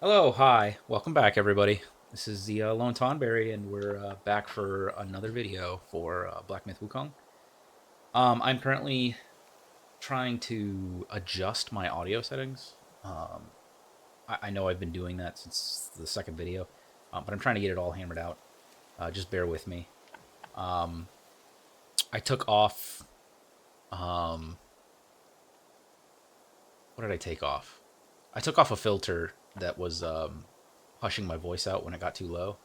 Hello, hi, welcome back, everybody. This is the Lone Tonberry, and we're back for another video for Black Myth Wukong. I'm currently trying to adjust my audio settings. I know I've been doing that since the second video, but I'm trying to get it all hammered out. Just bear with me. Um, I took off. Um, what did I take off? I took off a filter that was hushing my voice out when it got too low.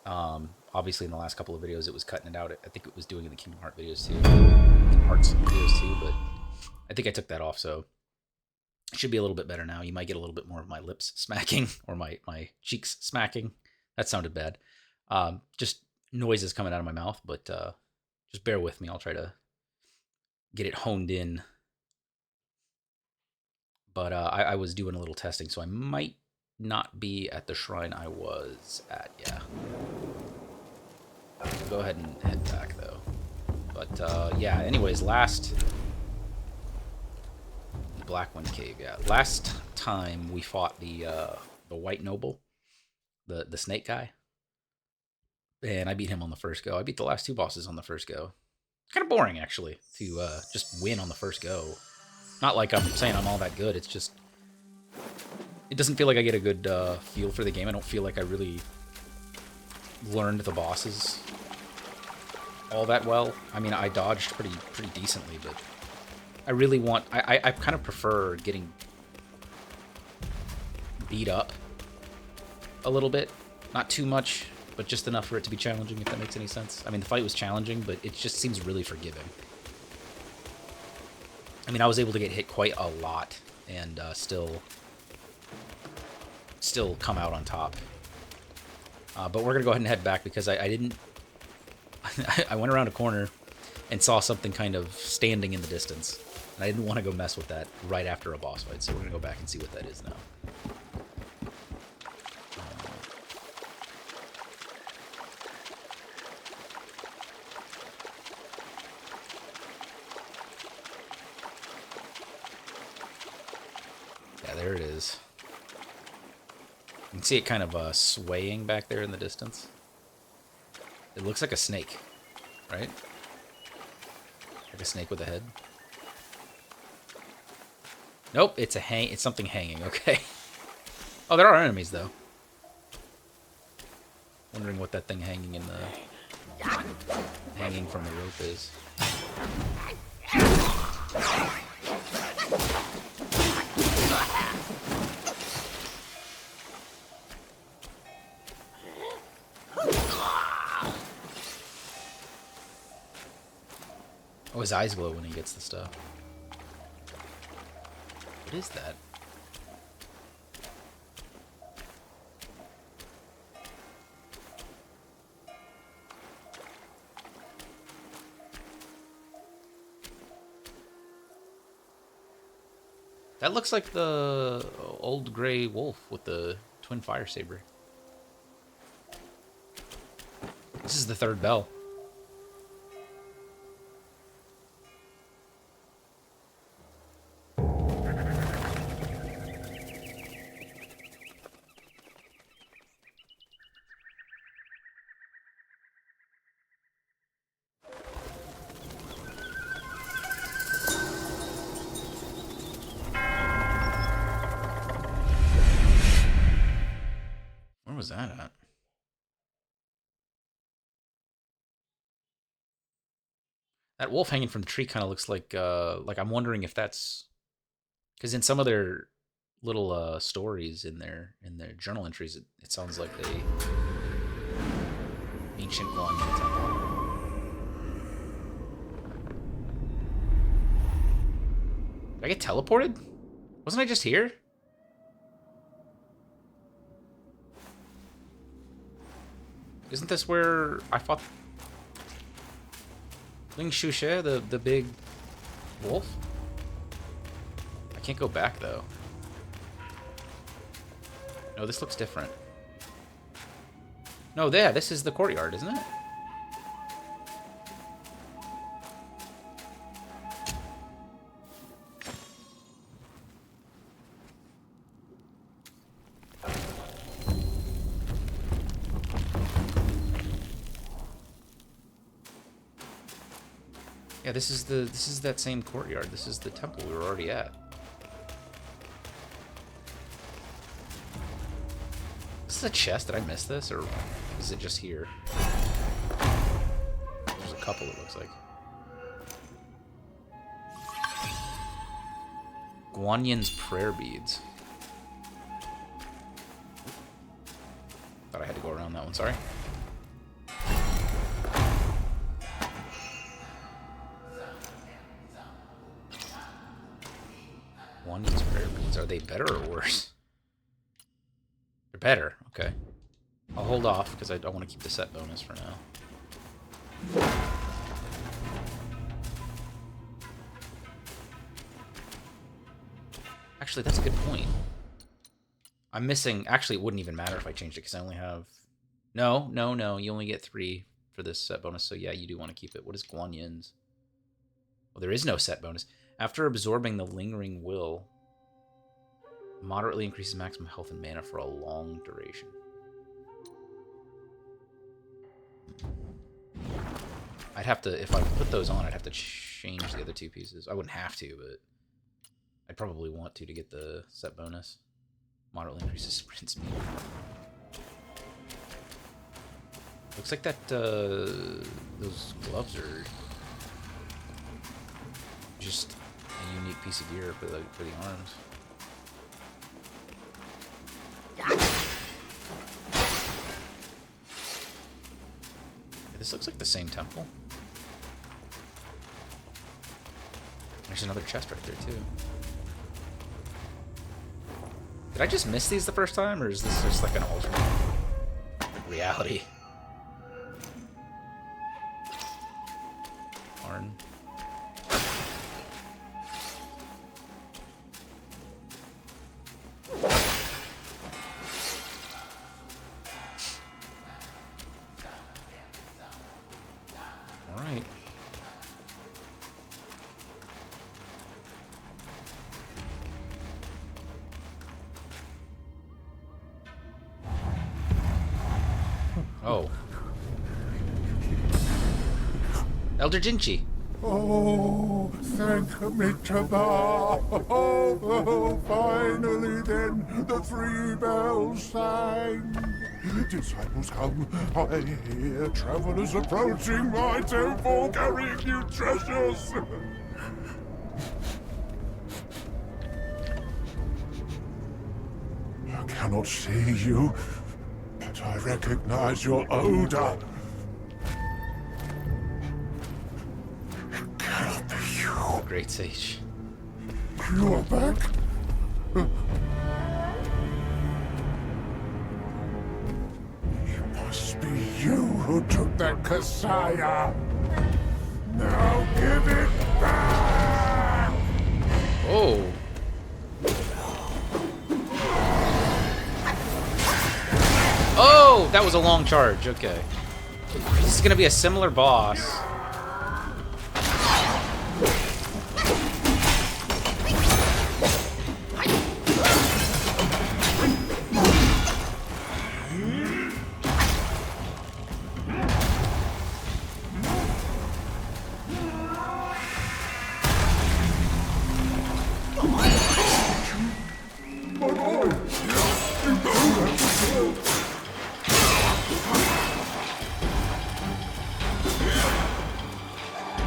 Obviously, in the last couple of videos, it was cutting it out. I think it was doing it in the Kingdom Heart videos too, Kingdom Hearts videos too. But I think I took that off, so it should be a little bit better now. You might get a little bit more of my lips smacking or my cheeks smacking. That sounded bad. Just noises coming out of my mouth, but just bear with me. I'll try to get it honed in. But I was doing a little testing, so I might not be at the shrine I was at. Yeah. So go ahead and head back though. But yeah, anyways, last Blackwind Cave, yeah. Last time we fought the White Noble, the snake guy, and I beat him on the first go. I beat the last two bosses on the first go. Kind of boring actually to just win on the first go. Not like I'm saying I'm all that good. It's just it doesn't feel like I get a good feel for the game. I don't feel like I really learned the bosses all that well. I mean, I dodged pretty decently, but I really want. I kind of prefer getting beat up a little bit, not too much, but just enough for it to be challenging. If that makes any sense. I mean, the fight was challenging, but it just seems really forgiving. I mean, I was able to get hit quite a lot and still come out on top. But we're gonna go ahead and head back because I didn't. I went around a corner and saw something kind of standing in the distance, and I didn't want to go mess with that right after a boss fight. So we're gonna go back and see what that is now. Yeah, there it is. You can see it kind of swaying back there in the distance. It looks like a snake, right? Like a snake with a head. Nope, it's a hang. It's something hanging. Okay. Oh, there are enemies though. Wondering what that thing hanging in the hanging from the rope is. Oh, his eyes glow when he gets the stuff. What is that? That looks like the old gray wolf with the twin fire saber. This is the third bell. Where was that at? That wolf hanging from the tree kind of looks like I'm wondering if that's because in some of their little stories in their journal entries, it sounds like they ancient one in the temple. Did I get teleported? Wasn't I just here? Isn't this where I fought Ling Shushe, the big wolf? I can't go back though. No, this looks different. No, there. This is the courtyard, isn't it? Yeah, this is that same courtyard. This is the temple we were already at. This is a chest. Did I miss this, or is it just here? There's a couple, it looks like. Guanyin's prayer beads. Thought I had to go around that one, sorry. Guanyin's prayer beads. Are they better or worse? They're better, okay. I'll hold off because I don't want to keep the set bonus for now. Actually, that's a good point. I'm missing... Actually, it wouldn't even matter if I changed it because I only have... No. You only get 3 for this set bonus, so yeah, you do want to keep it. What is Guanyin's? Well, there is no set bonus. After absorbing the Lingering Will, moderately increases maximum health and mana for a long duration. I'd have to... If I put those on, I'd have to change the other 2 pieces. I wouldn't have to, but... I'd probably want to get the set bonus. Moderately increases sprint speed. Looks like that, those gloves are just a unique piece of gear for the arms. This looks like the same temple. There's another chest right there, too. Did I just miss these the first time, or is this just like an alternate reality? Arn. All right. Oh. Elder Jinchi. Oh, thank me to God. Oh, finally then, the 3 bells sang. Disciples come, I hear travelers approaching my temple carrying new treasures. I cannot see you, but I recognize your odor. Great sage. You're back? It must be you who took that Kasaya. Now give it back! Oh. Oh, that was a long charge. Okay. This is going to be a similar boss.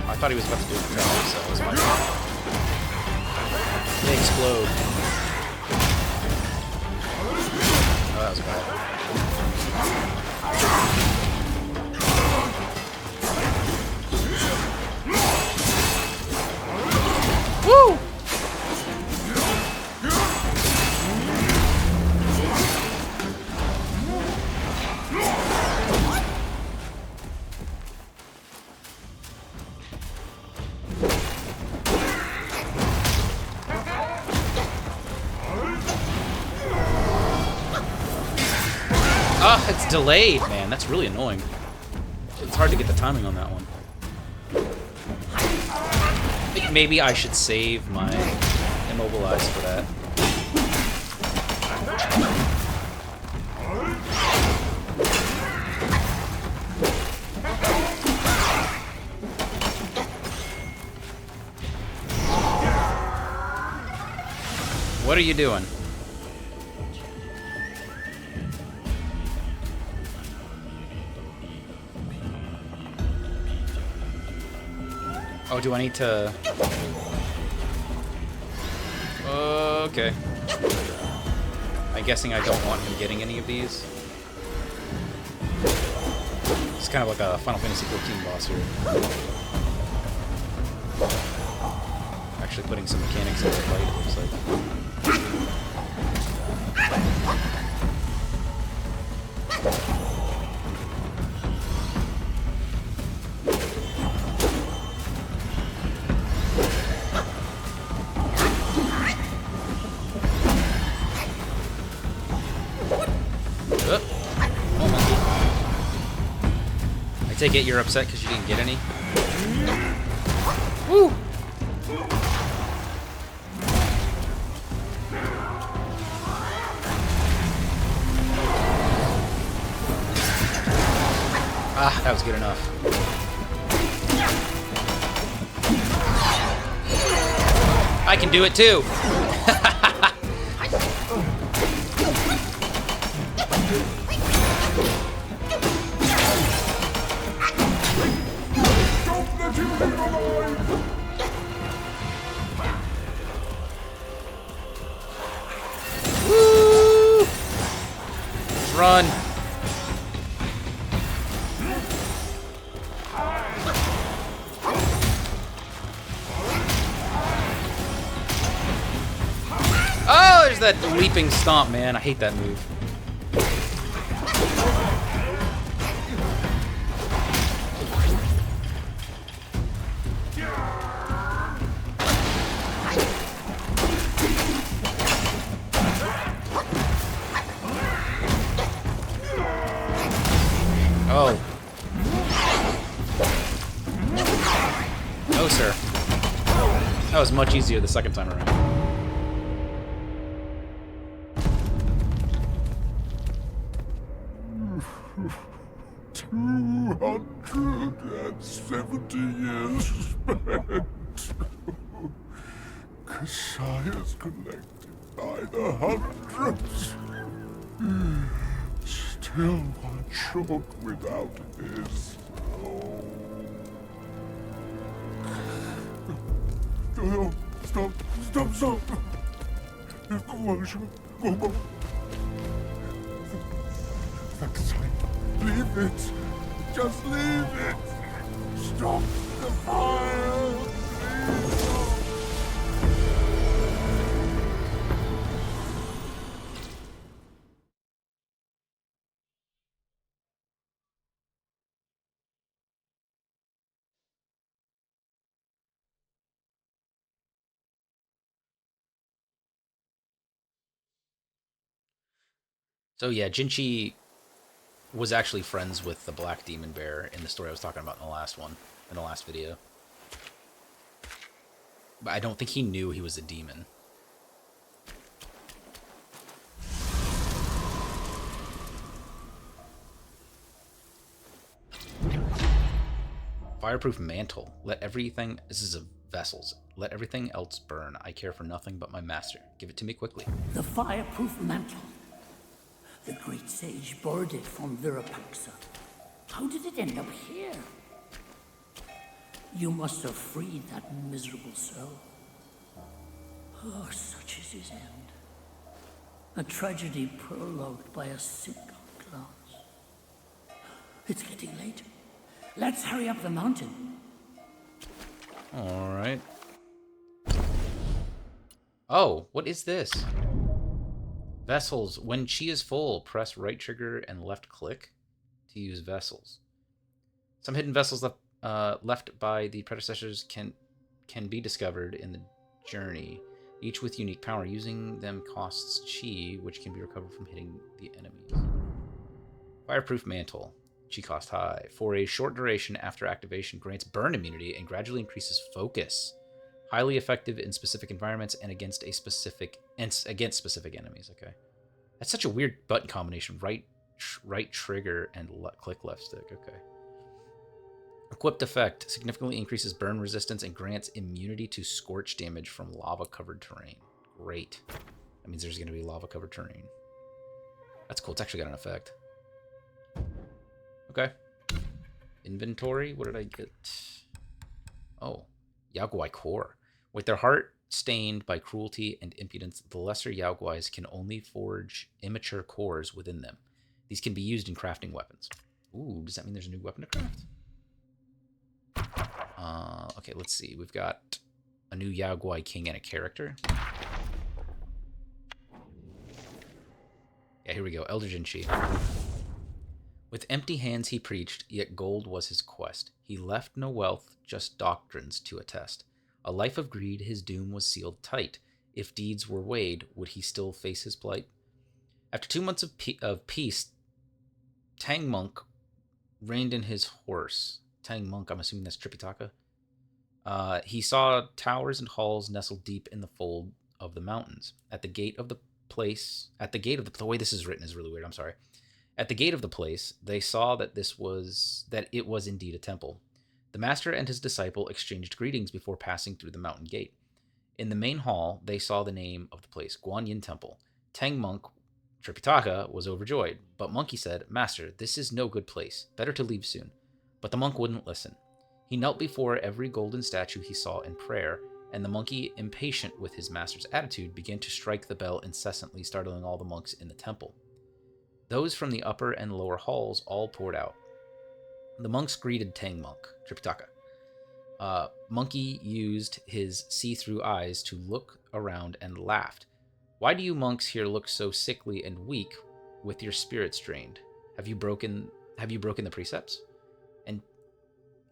I thought he was about to do it himself, so it was my fault. They explode. Oh, that was bad. Woo! Ah, it's delayed, man. That's really annoying. It's hard to get the timing on that one. I think maybe I should save my immobilize for that. What are you doing? Oh, do I need to... Okay. I'm guessing I don't want him getting any of these. It's kind of like a Final Fantasy XIV boss here. Actually putting some mechanics into play, it looks like. I take it you're upset because you didn't get any? Woo! Ah, that was good enough. I can do it too! Woo! Let's run. Oh, there's that leaping stomp, man. I hate that move. Oh. No, sir. That was much easier the second time around. $270 spent. Kashaya's collected by the hundreds. Still one short without his. No, stop. Go back. Leave it. Just leave it. Stop the fire. So yeah, Jinchi was actually friends with the Black Demon Bear in the story I was talking about in the last one, in the last video. But I don't think he knew he was a demon. Fireproof mantle. Let everything... This is a vessels. Let everything else burn. I care for nothing but my master. Give it to me quickly. The fireproof mantle. The great sage borrowed it from Virapaxa. How did it end up here? You must have freed that miserable soul. Oh, such is his end. A tragedy prologued by a single glance. It's getting late. Let's hurry up the mountain. All right. Oh, what is this? Vessels. When chi is full, press right trigger and left click to use vessels. Some hidden vessels left by the predecessors can be discovered in the journey, each with unique power. Using them costs chi, which can be recovered from hitting the enemies. Fireproof mantle. Chi cost high. For a short duration after activation, grants burn immunity and gradually increases focus. Highly effective in specific environments and against specific enemies. Okay, that's such a weird button combination. Right trigger and click left stick. Okay. Equipped effect significantly increases burn resistance and grants immunity to scorch damage from lava-covered terrain. Great. That means there's going to be lava-covered terrain. That's cool. It's actually got an effect. Okay. Inventory. What did I get? Oh, Yaoguai core. With their heart stained by cruelty and impudence, the lesser Yaoguais can only forge immature cores within them. These can be used in crafting weapons. Ooh, does that mean there's a new weapon to craft? Okay, let's see. We've got a new Yaoguai king and a character. Yeah, here we go. Elder Jinchi. With empty hands he preached, yet gold was his quest. He left no wealth, just doctrines to attest. A life of greed, his doom was sealed tight. If deeds were weighed, would he still face his plight? After 2 months of peace, Tang Monk reined in his horse. Tang Monk, I'm assuming that's Tripitaka. He saw towers and halls nestled deep in the fold of the mountains. At the gate of the way this is written is really weird, I'm sorry. At the gate of the place, they saw that it was indeed a temple. The master and his disciple exchanged greetings before passing through the mountain gate. In the main hall, they saw the name of the place, Guanyin Temple. Tang Monk, Tripitaka, was overjoyed, but Monkey said, "Master, this is no good place. Better to leave soon." But the monk wouldn't listen. He knelt before every golden statue he saw in prayer, and the monkey, impatient with his master's attitude, began to strike the bell incessantly, startling all the monks in the temple. Those from the upper and lower halls all poured out. The monks greeted Tang Monk, Tripitaka. Monkey used his see-through eyes to look around and laughed. "Why do you monks here look so sickly and weak, with your spirits drained? Have you broken the precepts?" And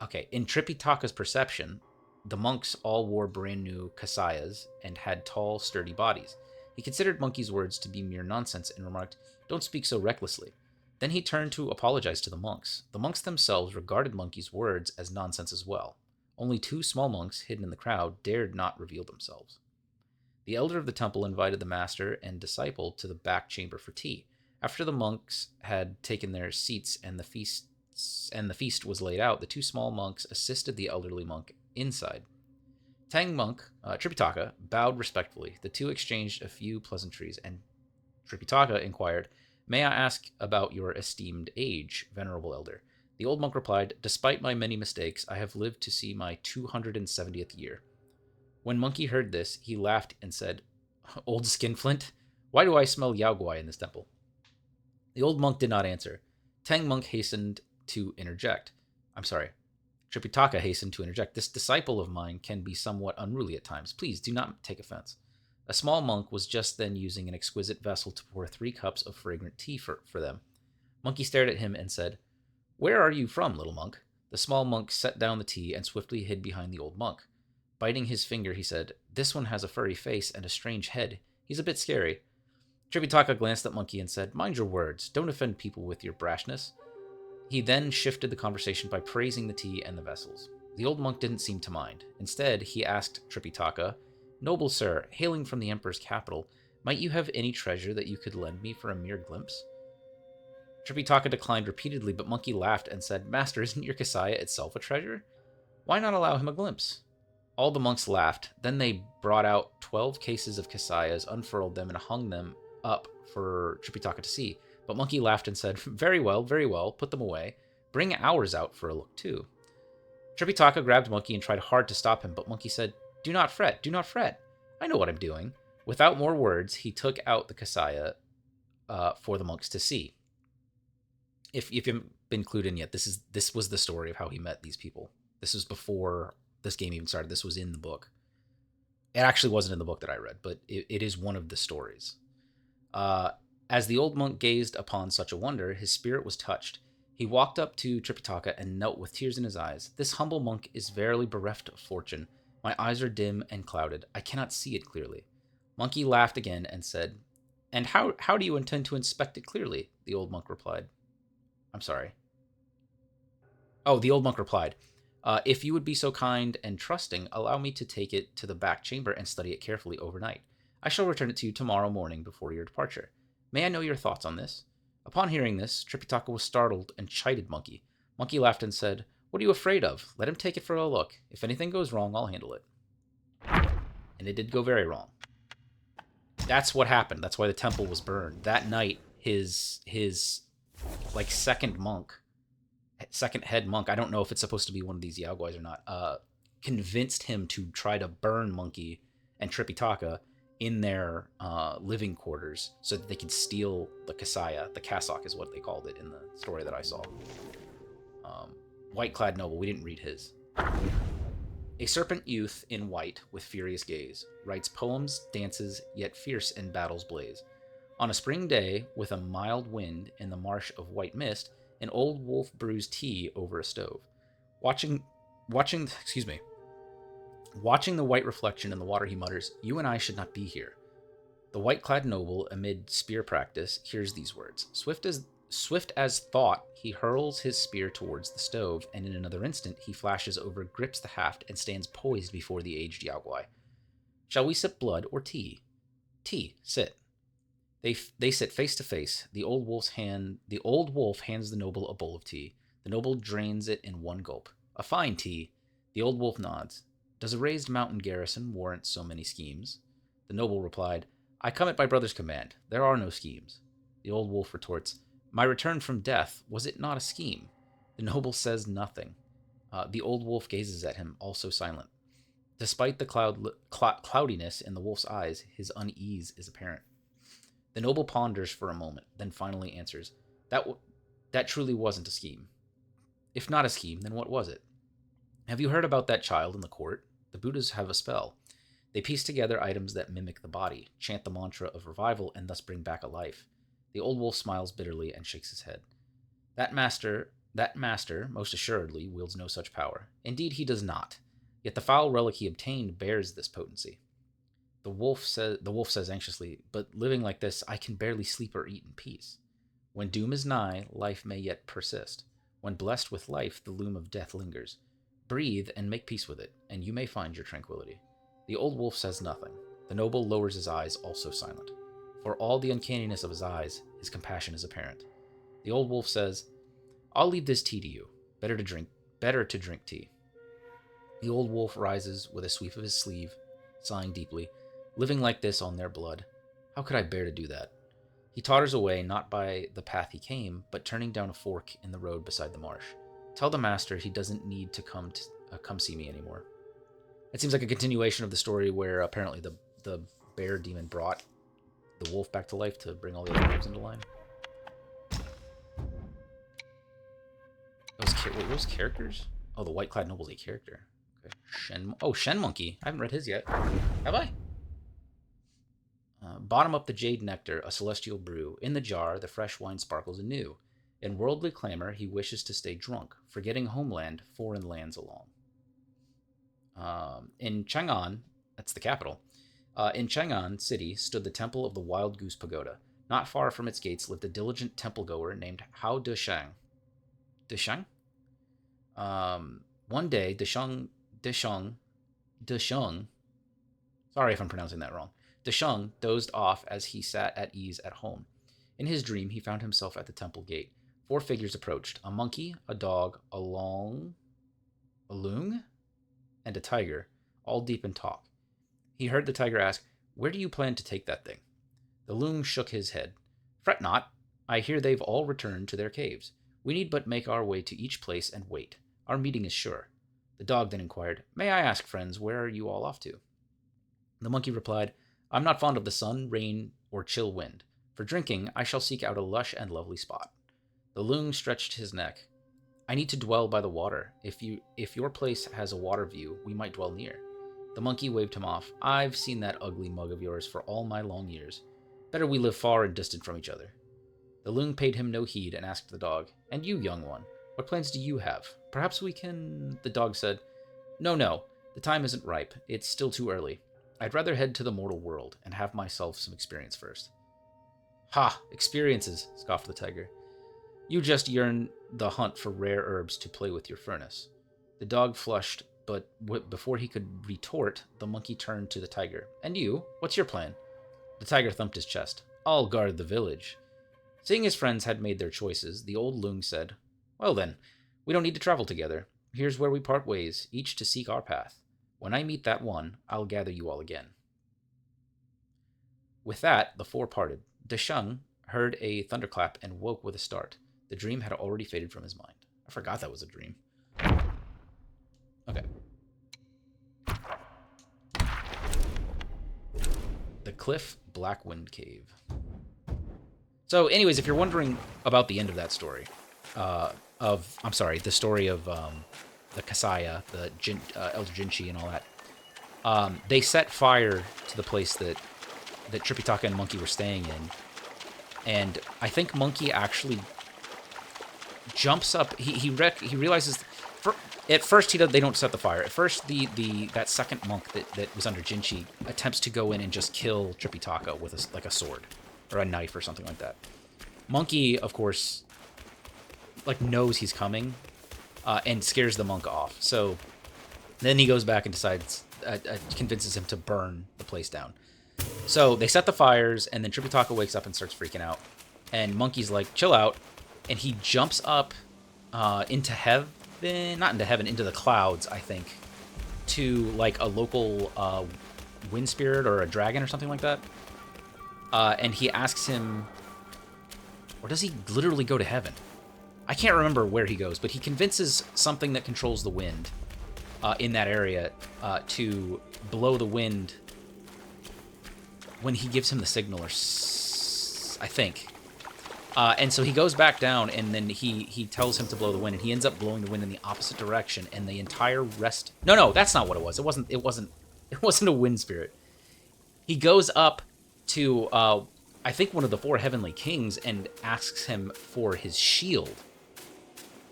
okay, in Tripitaka's perception, the monks all wore brand new kasayas and had tall, sturdy bodies. He considered Monkey's words to be mere nonsense and remarked, "Don't speak so recklessly." Then he turned to apologize to the monks. The monks themselves regarded Monkey's words as nonsense as well. Only 2 small monks hidden in the crowd dared not reveal themselves. The elder of the temple invited the master and disciple to the back chamber for tea. After the monks had taken their seats and the feast was laid out, the 2 small monks assisted the elderly monk inside. Tang Monk, Tripitaka, bowed respectfully. The 2 exchanged a few pleasantries, and Tripitaka inquired, "May I ask about your esteemed age, venerable elder?" The old monk replied, "Despite my many mistakes, I have lived to see my 270th year." When Monkey heard this, he laughed and said, "Old skinflint, why do I smell Yaoguai in this temple?" The old monk did not answer. Tang Monk hastened to interject. Tripitaka hastened to interject. "This disciple of mine can be somewhat unruly at times. Please do not take offense." A small monk was just then using an exquisite vessel to pour 3 cups of fragrant tea for them. Monkey stared at him and said, "Where are you from, little monk?" The small monk set down the tea and swiftly hid behind the old monk. Biting his finger, he said, "This one has a furry face and a strange head. He's a bit scary." Tripitaka glanced at Monkey and said, "Mind your words. Don't offend people with your brashness." He then shifted the conversation by praising the tea and the vessels. The old monk didn't seem to mind. Instead, he asked Tripitaka, "Noble sir, hailing from the emperor's capital, might you have any treasure that you could lend me for a mere glimpse?" Tripitaka declined repeatedly, but Monkey laughed and said, "Master, isn't your Kasaya itself a treasure? Why not allow him a glimpse?" All the monks laughed. Then they brought out 12 cases of Kasayas, unfurled them, and hung them up for Tripitaka to see. But Monkey laughed and said, very well, put them away. Bring ours out for a look, too." Tripitaka grabbed Monkey and tried hard to stop him, but Monkey said, do not fret. I know what I'm doing." Without more words, he took out the Kasaya for the monks to see. If you haven't been clued in yet, this was the story of how he met these people. This was before this game even started. This was in the book. It actually wasn't in the book that I read, but it is one of the stories. As the old monk gazed upon such a wonder, his spirit was touched. He walked up to Tripitaka and knelt with tears in his eyes. "This humble monk is verily bereft of fortune. My eyes are dim and clouded. I cannot see it clearly." Monkey laughed again and said, "And how do you intend to inspect it clearly?" The old monk replied. The old monk replied, "If you would be so kind and trusting, allow me to take it to the back chamber and study it carefully overnight. I shall return it to you tomorrow morning before your departure. May I know your thoughts on this?" Upon hearing this, Tripitaka was startled and chided Monkey. Monkey laughed and said, "What are you afraid of? Let him take it for a look. If anything goes wrong, I'll handle it." And it did go very wrong. That's what happened. That's why the temple was burned. That night, his like second head monk, I don't know if it's supposed to be one of these Yao Guais or not, convinced him to try to burn Monkey and Tripitaka in their living quarters so that they could steal the Kasaya. The cassock is what they called it in the story that I saw. White-clad noble, we didn't read his. A serpent youth in white with furious gaze writes poems, dances, yet fierce in battle's blaze. On a spring day, with a mild wind in the marsh of white mist, an old wolf brews tea over a stove. Watching, excuse me, watching the white reflection in the water, he mutters, "You and I should not be here." The white-clad noble, amid spear practice, hears these words. Swift as thought, he hurls his spear towards the stove, and in another instant he flashes over, grips the haft, and stands poised before the aged Yao Guai. "Shall we sip blood or tea?" "Tea. Sit." They sit face to face. The old wolf hands the noble a bowl of tea. The noble drains it in one gulp. "A fine tea." The old wolf nods. "Does a raised mountain garrison warrant so many schemes?" The noble replied, "I come at my brother's command. There are no schemes." The old wolf retorts, "My return from death, was it not a scheme?" The noble says nothing. The old wolf gazes at him, also silent. Despite the cloudiness in the wolf's eyes, his unease is apparent. The noble ponders for a moment, then finally answers, That truly wasn't a scheme." "If not a scheme, then what was it?" "Have you heard about that child in the court? The Buddhas have a spell. They piece together items that mimic the body, chant the mantra of revival, and thus bring back a life." The old wolf smiles bitterly and shakes his head. That master, most assuredly, wields no such power. Indeed, he does not. Yet the foul relic he obtained bears this potency. The wolf says anxiously, "But living like this, I can barely sleep or eat in peace. When doom is nigh, life may yet persist. When blessed with life, the loom of death lingers. Breathe and make peace with it, and you may find your tranquility." The old wolf says nothing. The noble lowers his eyes, also silent. For all the uncanniness of his eyes, his compassion is apparent. The old wolf says, "I'll leave this tea to you. Better to drink tea." The old wolf rises with a sweep of his sleeve, sighing deeply. "Living like this on their blood, how could I bear to do that?" He totters away, not by the path he came, but turning down a fork in the road beside the marsh. "Tell the master he doesn't need to come see me anymore." It seems like a continuation of the story where apparently the bear demon brought the wolf back to life to bring all the other wolves into line. Those characters? Oh, the white-clad noble's a character. Okay. Shen Monkey. I haven't read his yet. Have I? Bottom up the jade nectar, a celestial brew. In the jar, the fresh wine sparkles anew. In worldly clamor, he wishes to stay drunk, forgetting homeland, foreign lands along. In Chang'an, that's the capital, in Chang'an City stood the temple of the Wild Goose Pagoda. Not far from its gates lived a diligent temple-goer named Hao Deshang. Deshang? One day, Deshang, sorry if I'm pronouncing that wrong, Deshang dozed off as he sat at ease at home. In his dream, he found himself at the temple gate. 4 figures approached, a monkey, a dog, a loong, and a tiger, all deep in talk. He heard the tiger ask, "Where do you plan to take that thing?" The loong shook his head. "Fret not. I hear they've all returned to their caves. We need but make our way to each place and wait. Our meeting is sure." The dog then inquired, "May I ask, friends, where are you all off to?" The monkey replied, "I'm not fond of the sun, rain, or chill wind. For drinking, I shall seek out a lush and lovely spot." The loong stretched his neck. "I need to dwell by the water. If your place has a water view, we might dwell near." The monkey waved him off. "I've seen that ugly mug of yours for all my long years. Better we live far and distant from each other." The loong paid him no heed and asked the dog, "And you, young one, what plans do you have? Perhaps we can..." The dog said, No, the time isn't ripe. It's still too early. I'd rather head to the mortal world and have myself some experience first." "Ha! Experiences," scoffed the tiger. "You just yearn the hunt for rare herbs to play with your furnace." The dog flushed, but before he could retort, the monkey turned to the tiger. "And you? What's your plan?" The tiger thumped his chest. "I'll guard the village." Seeing his friends had made their choices, the old loong said, "Well then, we don't need to travel together. Here's where we part ways, each to seek our path. When I meet that one, I'll gather you all again." With that, the four parted. Desheng heard a thunderclap and woke with a start. The dream had already faded from his mind. I forgot that was a dream. Okay. The Cliff Black Wind Cave. So, anyways, if you're wondering about the end of that story, the story of the Kasaya, the Elder Jinchi, and all that, they set fire to the place that Tripitaka and Monkey were staying in, and I think Monkey actually jumps up. He realizes. At first, they don't set the fire. At first, that second monk that was under Jinchi attempts to go in and just kill Tripitaka with a sword or a knife or something like that. Monkey, of course, knows he's coming and scares the monk off. So then he goes back and decides, convinces him to burn the place down. So they set the fires, and then Tripitaka wakes up and starts freaking out. And Monkey's like, chill out. And he jumps up into heaven. Not into heaven, into the clouds, I think, to a local wind spirit or a dragon or something like that. And he asks him, or does he literally go to heaven? I can't remember where he goes, but he convinces something that controls the wind in that area to blow the wind when he gives him the signal, I think. And so he goes back down, and then he tells him to blow the wind, and he ends up blowing the wind in the opposite direction, and the entire rest... No, that's not what it was. It wasn't a wind spirit. He goes up to, I think, one of the four heavenly kings and asks him for his shield.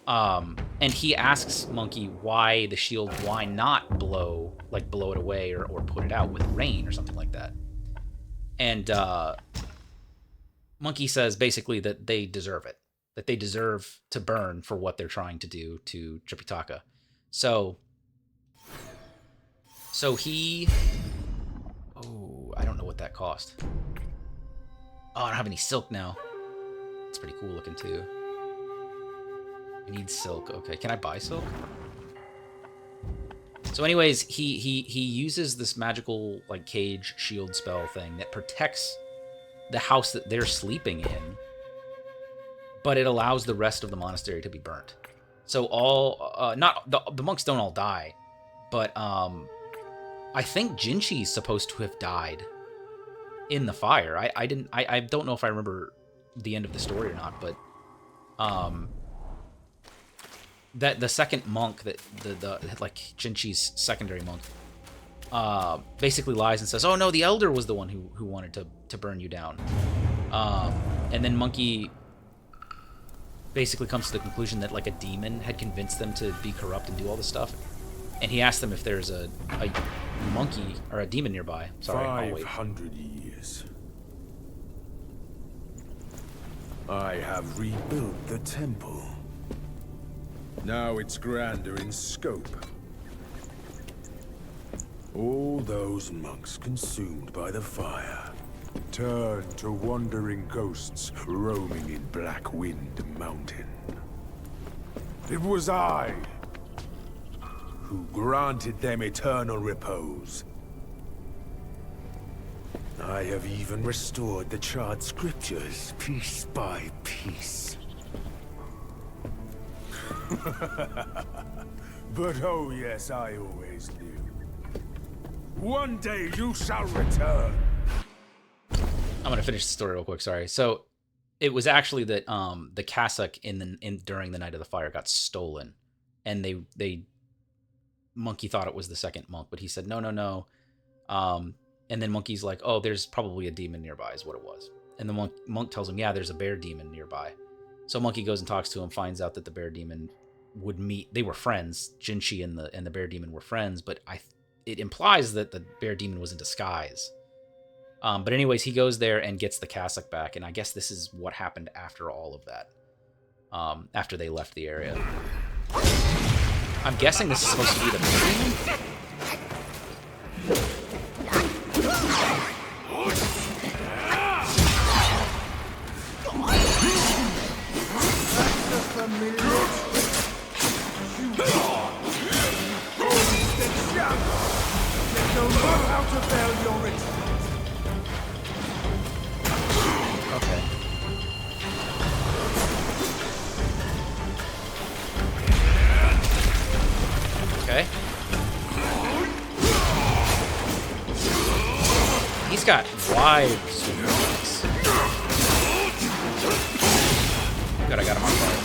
And he asks Monkey why the shield, why not blow it away or put it out with rain or something like that. And, Monkey says basically that they deserve it, that they deserve to burn for what they're trying to do to Tripitaka. So he... Oh, I don't know what that cost. Oh, I don't have any silk now. It's pretty cool looking too. I need silk. Okay, can I buy silk? So anyways, he uses this magical cage shield spell thing that protects the house that they're sleeping in, but it allows the rest of the monastery to be burnt. So all not the monks don't all die, but I think Jinchi's supposed to have died in the fire. I don't know if I remember the end of the story or not, but that the second monk, that the Jinchi's secondary monk, basically lies and says, oh no, the elder was the one who wanted to burn you down. And then Monkey basically comes to the conclusion that a demon had convinced them to be corrupt and do all this stuff. And he asked them if there's a monkey or a demon nearby. Sorry, I'll wait. 500 years. I have rebuilt the temple. Now it's grander in scope. All those monks consumed by the fire turned to wandering ghosts roaming in Black Wind Mountain. It was I who granted them eternal repose. I have even restored the charred scriptures piece by piece. But oh yes, I always knew. One day you shall return. I'm gonna finish the story real quick. Sorry. So it was actually that the cassock during the night of the fire got stolen, and they Monkey thought it was the second monk, but he said no. And then Monkey's like, oh, there's probably a demon nearby, is what it was. And the monk tells him, yeah, there's a bear demon nearby. So Monkey goes and talks to him, finds out that the bear demon would meet. They were friends. Jinchi and the bear demon were friends, but it implies that the bear demon was in disguise. But anyways, he goes there and gets the cassock back, and I guess this is what happened after all of that. After they left the area. I'm guessing this is supposed to be the bear demon? got wide swings. Good, I got him on fire.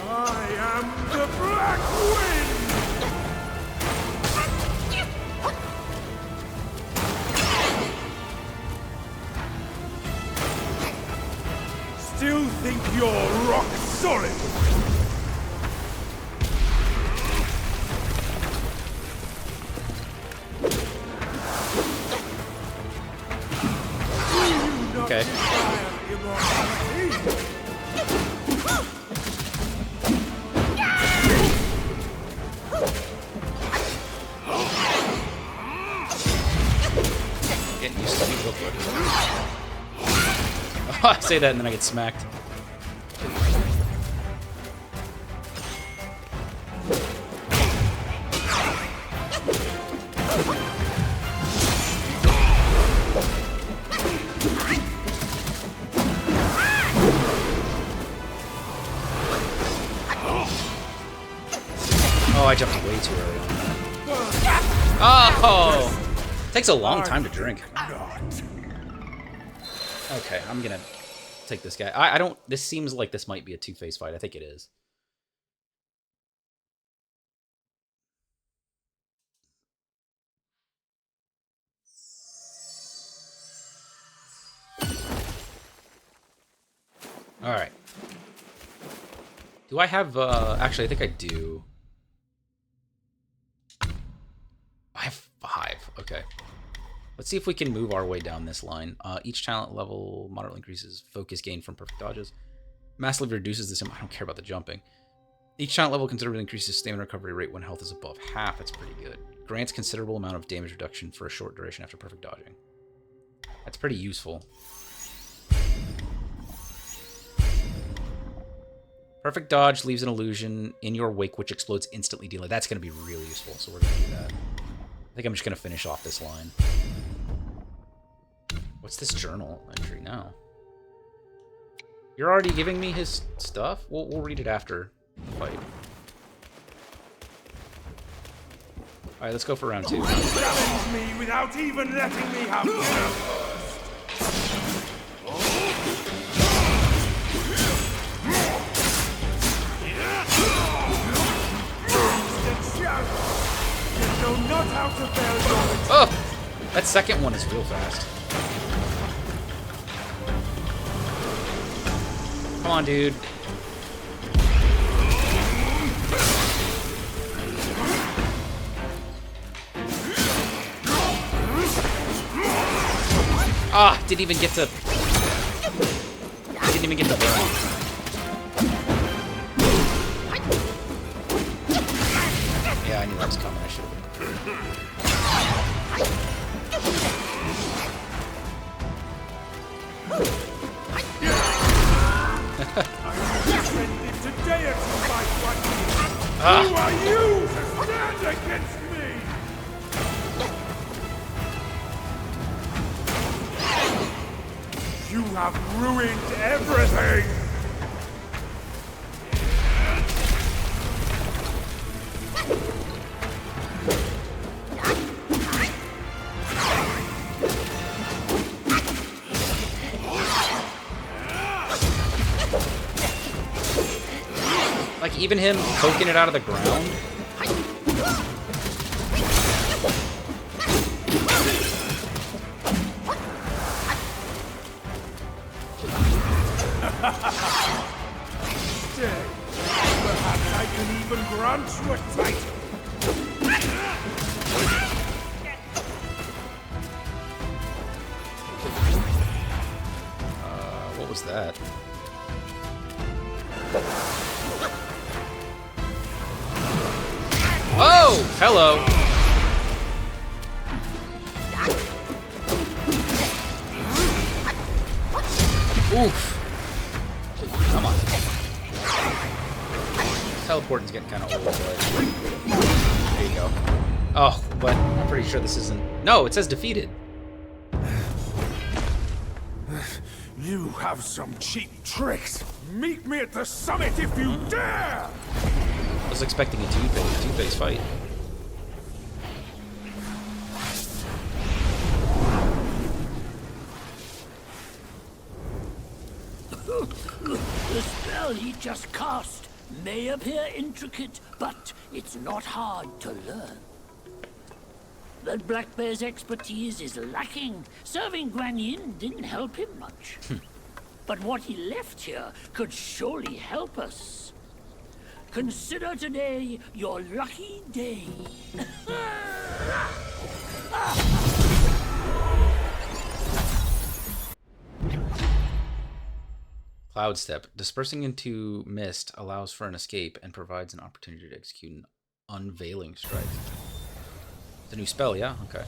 I am the Black Wind! Still think you're rock solid? Okay. Getting used to me real quick. Oh, I say that and then I get smacked. Oh, I jumped way too early on that. Oh! Takes a long time to drink. Okay, I'm gonna take this guy. I don't... This seems like this might be a two-phase fight. I think it is. Alright. Do I have... Actually, I think I do. I have 5. Okay. Let's see if we can move our way down this line. Each talent level moderately increases focus gain from perfect dodges. Massively reduces this... I don't care about the jumping. Each talent level considerably increases stamina recovery rate when health is above half. That's pretty good. Grants considerable amount of damage reduction for a short duration after perfect dodging. That's pretty useful. Perfect dodge leaves an illusion in your wake which explodes instantly dealing. That's going to be really useful, so we're going to do that. I think I'm just going to finish off this line. What's this journal entry now? You're already giving me his stuff? We'll read it after the fight. Alright, let's go for round 2. Challenge me without even letting me have dinner first! Not how to fail your... Oh! That second one is real fast. Come on, dude. Ah, didn't even get to... Didn't even get to burn. Yeah, I knew that was coming. I should have been. Who are you to stand against me? You have ruined everything! Like, even him poking it out of the ground. Stay. Perhaps I can even grant you a title. What was that? Oh, hello. Oof. Come on. Teleporting's getting kind of old, but there you go. Oh, but I'm pretty sure this isn't... No, it says defeated. You have some cheap tricks. Meet me at the summit if you dare! I was expecting a two-phase fight. The spell he just cast may appear intricate, but it's not hard to learn. That Black Bear's expertise is lacking. Serving Guan Yin didn't help him much. But what he left here could surely help us. Consider today your lucky day. Cloud Step. Dispersing into mist allows for an escape and provides an opportunity to execute an unveiling strike. It's a new spell, yeah? Okay.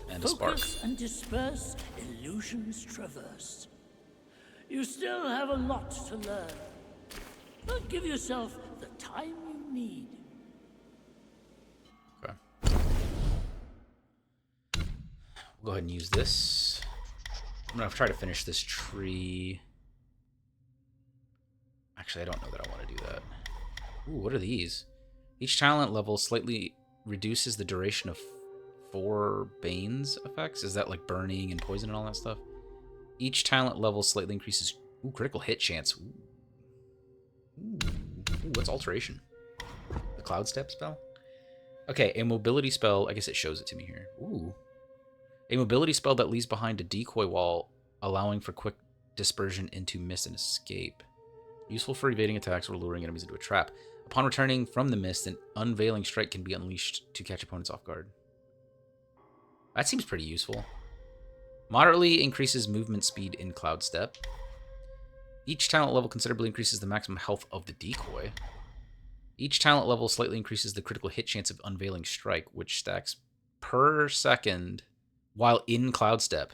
And a spark. Focus and disperse, illusions traverse. You still have a lot to learn. But give yourself the time you need. Okay. We'll go ahead and use this. I'm gonna try to finish this tree. Actually, I don't know that I want to do that. Ooh, what are these? Each talent level slightly reduces the duration of 4 Bane's effects. Is that like burning and poison and all that stuff? Each talent level slightly increases critical hit chance. Ooh, what's alteration? The Cloud Step spell? Okay, a mobility spell. I guess it shows it to me here. Ooh. A mobility spell that leaves behind a decoy wall, allowing for quick dispersion into mist and escape. Useful for evading attacks or luring enemies into a trap. Upon returning from the mist, an unveiling strike can be unleashed to catch opponents off guard. That seems pretty useful. Moderately increases movement speed in Cloud Step. Each talent level considerably increases the maximum health of the decoy. Each talent level slightly increases the critical hit chance of unveiling strike, which stacks per second while in Cloud Step.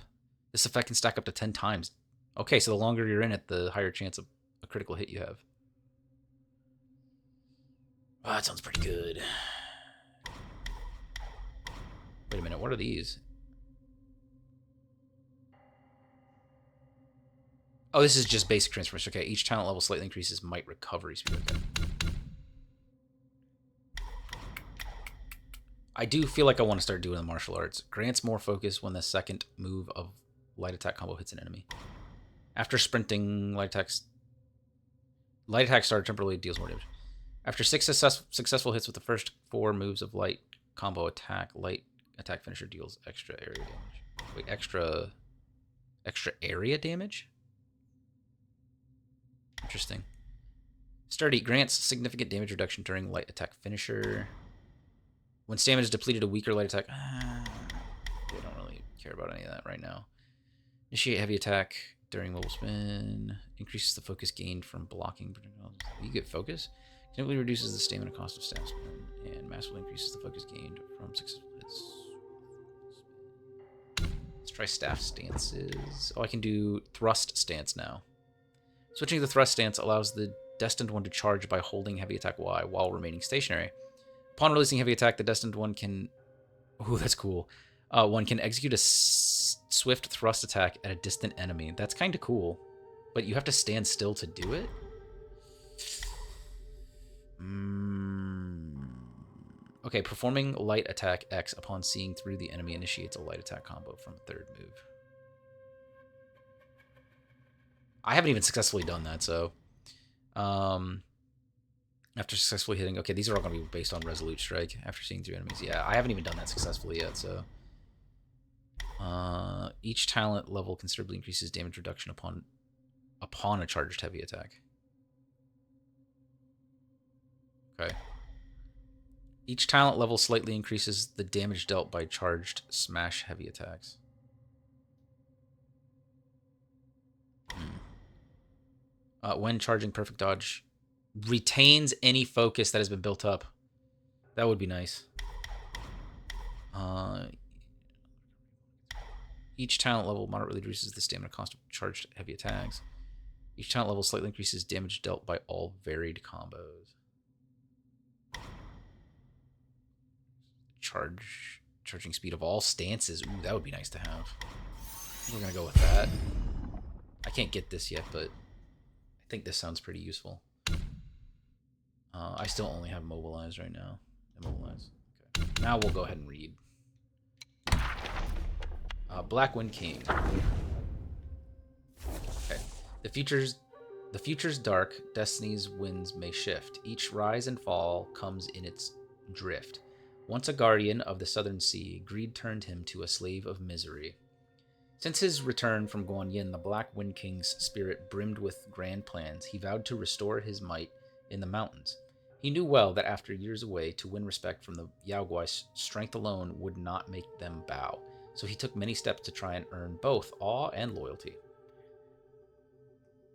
This effect can stack up to 10 times. Okay, so the longer you're in it, the higher chance of a critical hit you have. Oh, that sounds pretty good. Wait a minute, what are these? Oh, this is just basic transformation. Okay, each talent level slightly increases might recovery speed. Okay. I do feel like I want to start doing the martial arts. Grants more focus when the second move of light attack combo hits an enemy. After sprinting, light attack start temporarily deals more damage. After 6 successful hits with the first 4 moves of light combo attack, light attack finisher deals extra area damage. Wait, extra area damage? Interesting. Sturdy grants significant damage reduction during light attack finisher. When stamina is depleted, a weaker light attack. We don't really care about any of that right now. Initiate heavy attack during mobile spin. Increases the focus gained from blocking. You get focus. Significantly reduces the stamina cost of staff spin. And massively increases the focus gained from successful hits. Let's try staff stances. Oh, I can do thrust stance now. Switching to the thrust stance allows the destined one to charge by holding heavy attack Y while remaining stationary. Upon releasing heavy attack, the destined one can... Ooh, that's cool. One can execute a swift thrust attack at a distant enemy. That's kind of cool. But you have to stand still to do it? Okay, performing light attack X upon seeing through the enemy initiates a light attack combo from third move. I haven't even successfully done that, so... After successfully hitting... Okay, these are all going to be based on Resolute Strike. After seeing through enemies. Yeah, I haven't even done that successfully yet, so... each talent level considerably increases damage reduction upon a charged heavy attack. Okay. Each talent level slightly increases the damage dealt by charged smash heavy attacks. When charging perfect dodge, retains any focus that has been built up. That would be nice. Each talent level moderately reduces the stamina cost of charged heavy attacks. Each talent level slightly increases damage dealt by all varied combos. Charging speed of all stances. Ooh, that would be nice to have. We're going to go with that. I can't get this yet, but I think this sounds pretty useful. I still only have mobilize right now. Immobilize. Okay. Now we'll go ahead and read. Black Wind King. Okay. The future's dark. Destiny's winds may shift. Each rise and fall comes in its drift. Once a guardian of the southern sea, greed turned him to a slave of misery. Since his return from Guanyin, the Black Wind King's spirit brimmed with grand plans. He vowed to restore his might in the mountains. He knew well that after years away, to win respect from the Yaoguai, strength alone would not make them bow. So he took many steps to try and earn both awe and loyalty.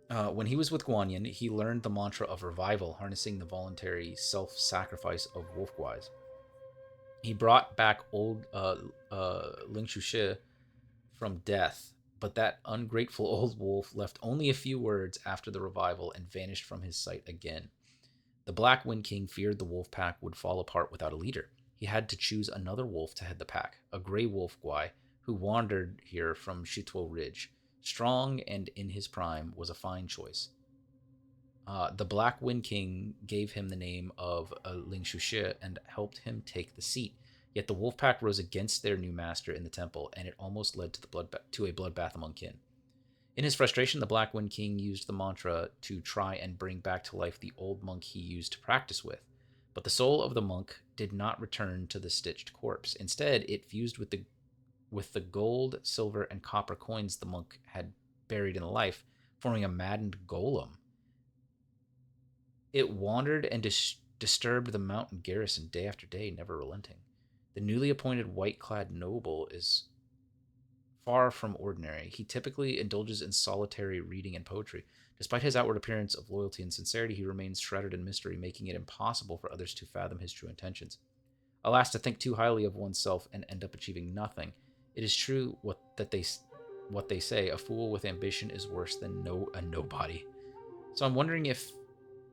When he was with Guanyin, he learned the mantra of revival, harnessing the voluntary self-sacrifice of wolf-guais. He brought back old Ling Shushi from death, but that ungrateful old wolf left only a few words after the revival and vanished from his sight again. The Black Wind King feared the wolf pack would fall apart without a leader. He had to choose another wolf to head the pack, a gray wolf guai who wandered here from Shituo Ridge. Strong and in his prime was a fine choice. The Black Wind King gave him the name of Ling Shushi and helped him take the seat. Yet the wolf pack rose against their new master in the temple, and it almost led to a bloodbath among kin. In his frustration, the Black Wind King used the mantra to try and bring back to life the old monk he used to practice with. But the soul of the monk did not return to the stitched corpse. Instead, it fused with the gold, silver, and copper coins the monk had buried in life, forming a maddened golem. It wandered and disturbed the mountain garrison day after day, never relenting. The newly appointed white-clad noble is far from ordinary. He typically indulges in solitary reading and poetry. Despite his outward appearance of loyalty and sincerity, he remains shrouded in mystery, making it impossible for others to fathom his true intentions. Alas, to think too highly of oneself and end up achieving nothing. It is true what they say, a fool with ambition is worse than a nobody. So I'm wondering if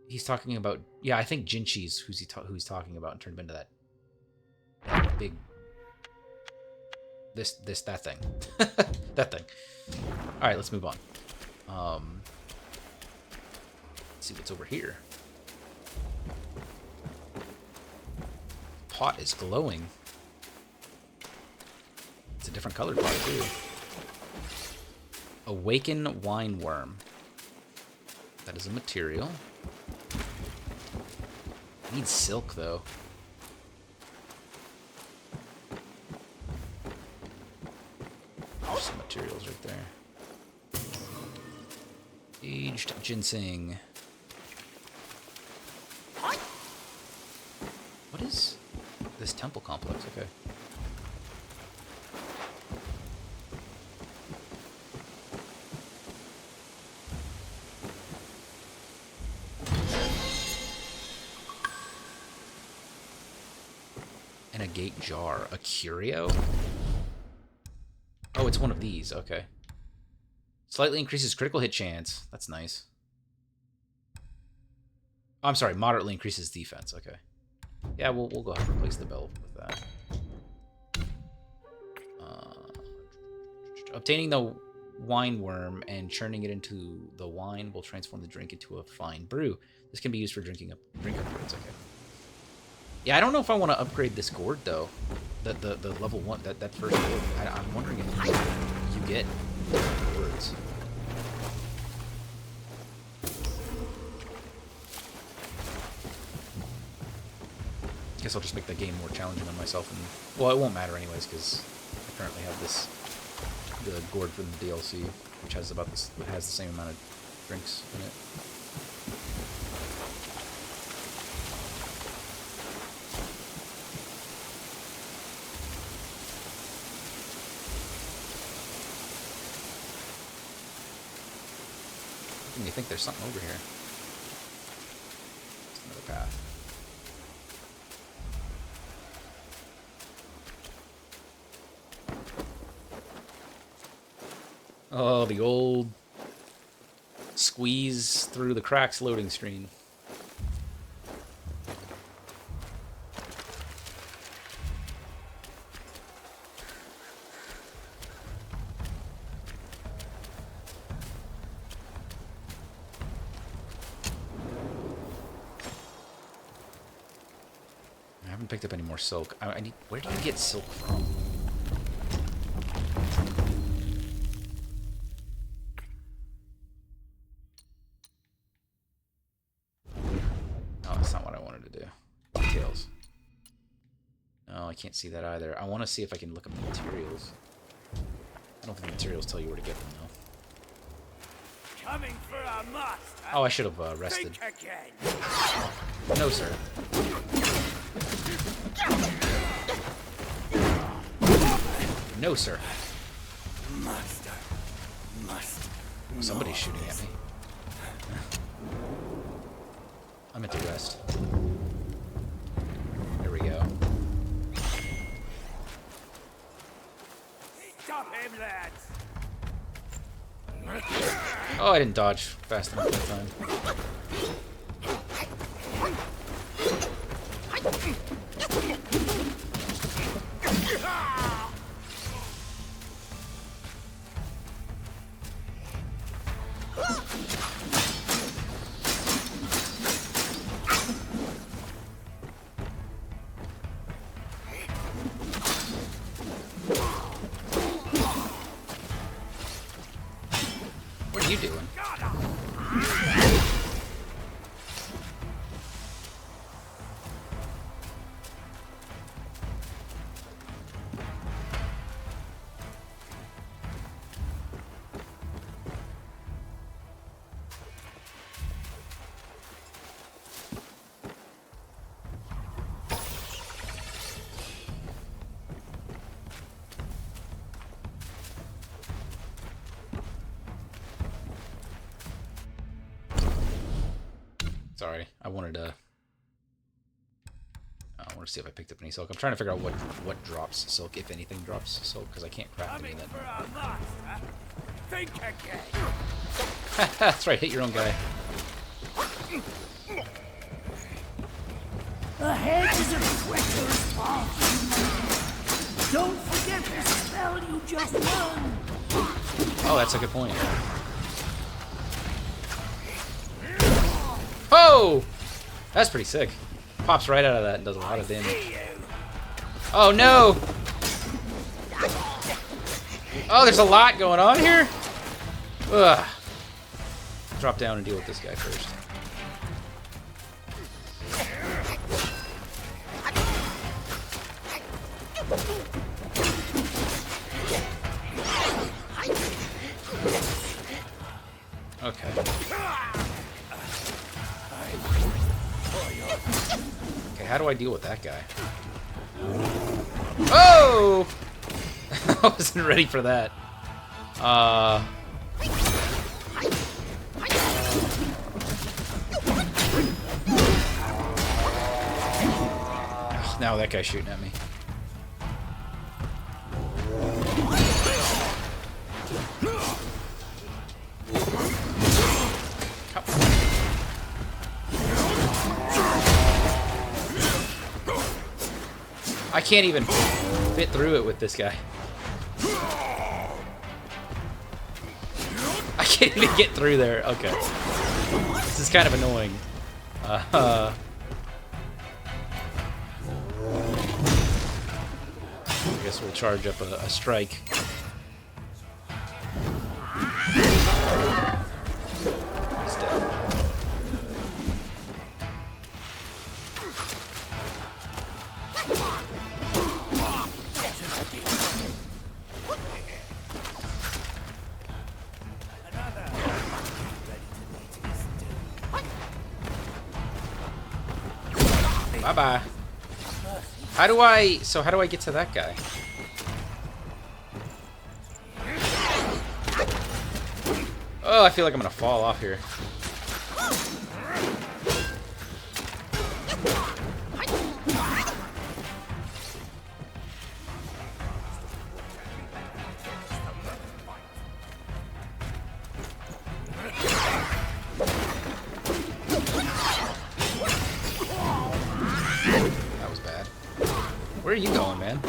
he's talking about... Yeah, I think Jinchi's who he's talking about and turned him into that big... That thing. That thing. Alright, let's move on. Let's see what's over here. Pot is glowing. It's a different colored pot, too. Awaken wine worm. That is a material. I need silk, though. There's some materials right there. Aged ginseng. What is this temple complex? Okay. And a gate jar. A curio? Oh, it's one of these. Okay. Slightly increases critical hit chance. That's nice. Oh, I'm sorry. Moderately increases defense. Okay. Yeah, we'll go ahead and replace the bell with that. Obtaining the wine worm and churning it into the wine will transform the drink into a fine brew. This can be used for drink upgrades. Okay. Yeah, I don't know if I want to upgrade this gourd though. The level 1 that first gourd. I'm wondering if you get gourds. Guess I'll just make the game more challenging on myself, and well, it won't matter anyways because I currently have the gourd from the DLC, which has the same amount of drinks in it. You think there's something over here? Just another path. Oh, the old squeeze through the cracks loading screen. haven't picked up any more silk. I need. Where do you get silk from? Oh, that's not what I wanted to do. Details. No, I can't see that either. I want to see if I can look up the materials. I don't think the materials tell you where to get them, though. Coming for a master. Oh, I should have rested. Think again. No, sir. No, sir. Master. Must. Somebody's shooting at me. I'm meant to rest. There we go. Stop him, lads. Oh, I didn't dodge fast enough that time. What are you doing? Sorry, I wanted to see if I picked up any silk. I'm trying to figure out what drops silk, if anything drops silk, because I can't craft any Coming of for that. a master. Think again. That's right, hit your own guy. Ahead is a treacherous path. Don't forget the spell you just learned. Oh, that's a good point. Oh! That's pretty sick. Pops right out of that and does a lot of damage. Oh no! Oh, there's a lot going on here? Ugh. Drop down and deal with this guy first. Okay. Okay, how do I deal with that guy? Oh! I wasn't ready for that. Now that guy's shooting at me. I can't even fit through it with this guy. I can't even get through there. Okay. This is kind of annoying. I guess we'll charge up a strike. He's dead. Bye-bye. How do I get to that guy? Oh, I feel like I'm gonna fall off here. That was bad. Where are you going, man?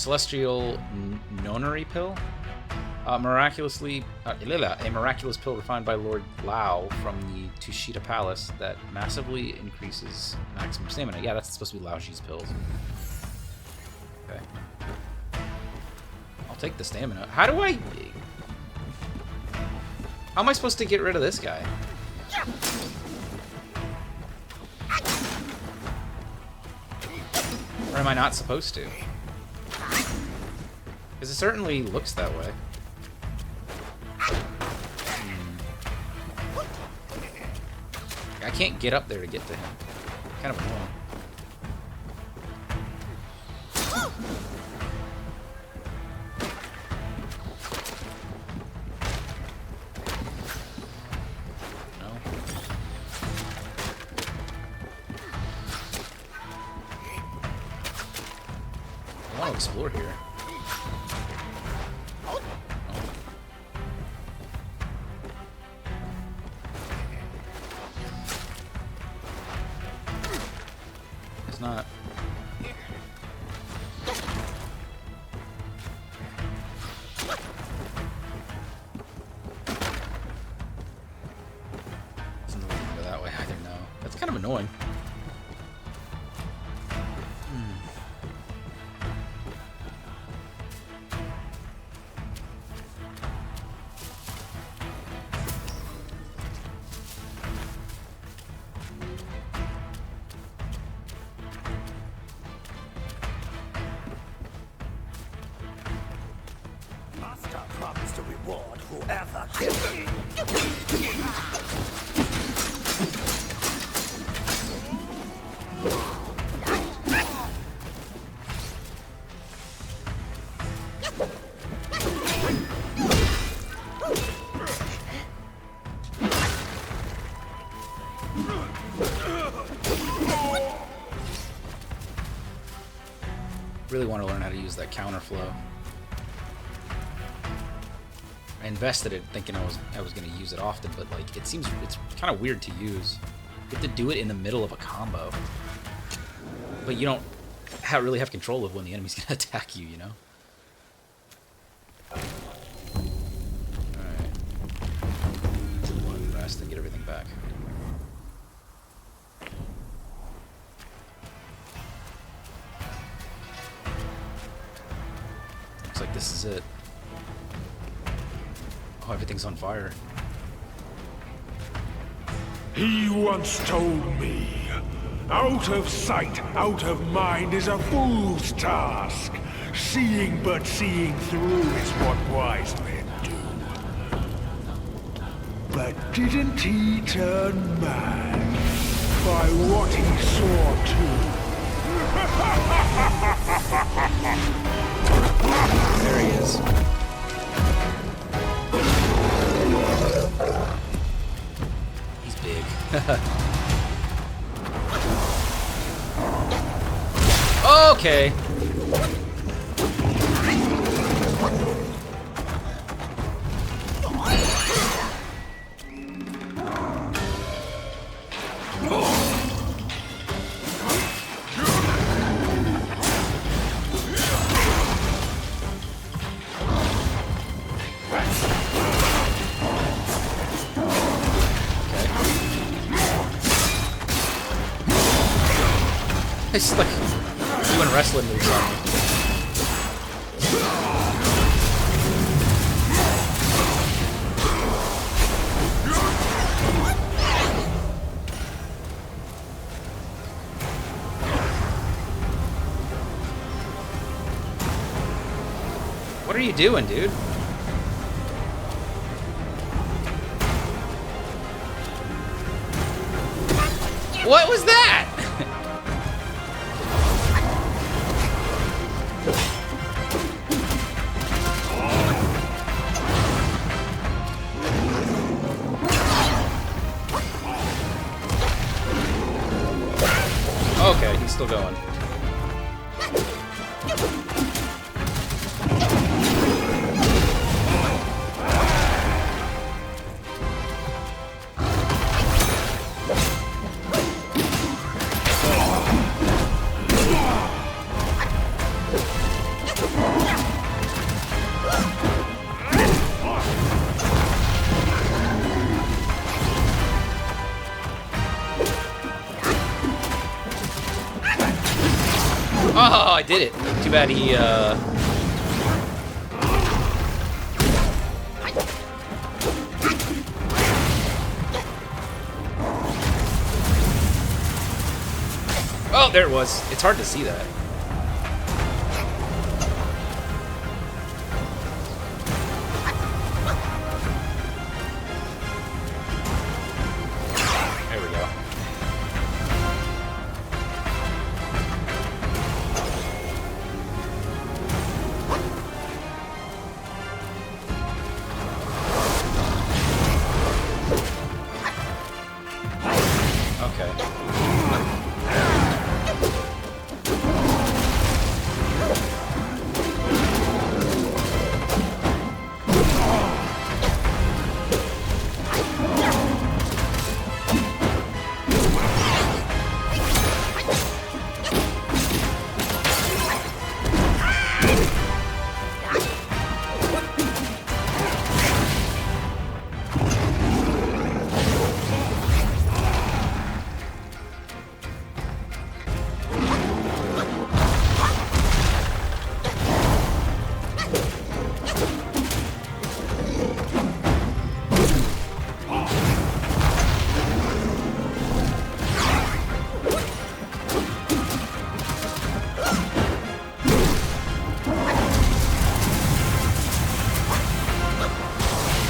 celestial nonary pill. A miraculous pill refined by Lord Lao from the Tushita Palace that massively increases maximum stamina. Yeah, that's supposed to be Lao Shi's pills. Okay. I'll take the stamina. How am I supposed to get rid of this guy? Or am I not supposed to? Because it certainly looks that way. I can't get up there to get to him. Kind of annoying. No. I want to explore here. Not. Doesn't look like we can go that way either. No, that's kind of annoying. Master promised to reward whoever kills me. Really want to learn how to use that counter flow. I invested it thinking I was going to use it often, but like it seems it's kind of weird to use. You have to do it in the middle of a combo, but you don't really have control of when the enemy's going to attack you. You know. All right. One rest and get everything back. Looks like this is it. Oh, everything's on fire. He once told me, out of sight, out of mind is a fool's task. Seeing but seeing through is what wise men do. But didn't he turn mad by what he saw too? There he is. He's big. Okay. It's like doing wrestling moves on me. What are you doing, dude? What was that? Okay, he's still going. did it. Too bad he, Oh, there it was. It's hard to see that. There we go. Okay.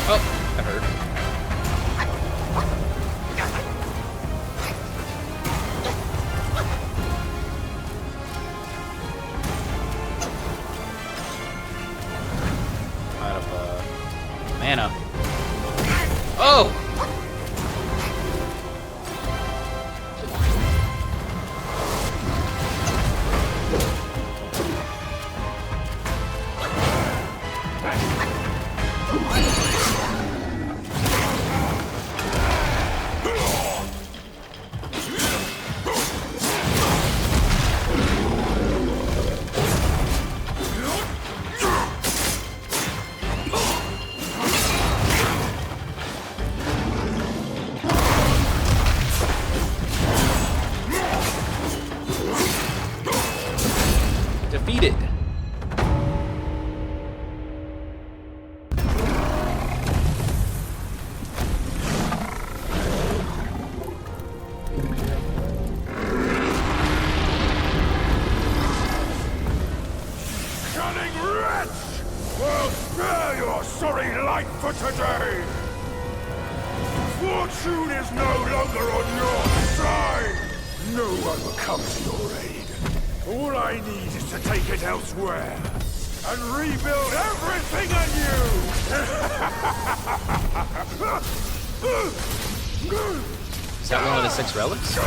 Oh, that hurt. Out of mana. Oh! Defeated. Cunning wretch! Well, spare your sorry life for today! Fortune is no longer on your side! No one will come to your aid. All I need is to take it elsewhere and rebuild everything anew! Is that one of the 6 relics?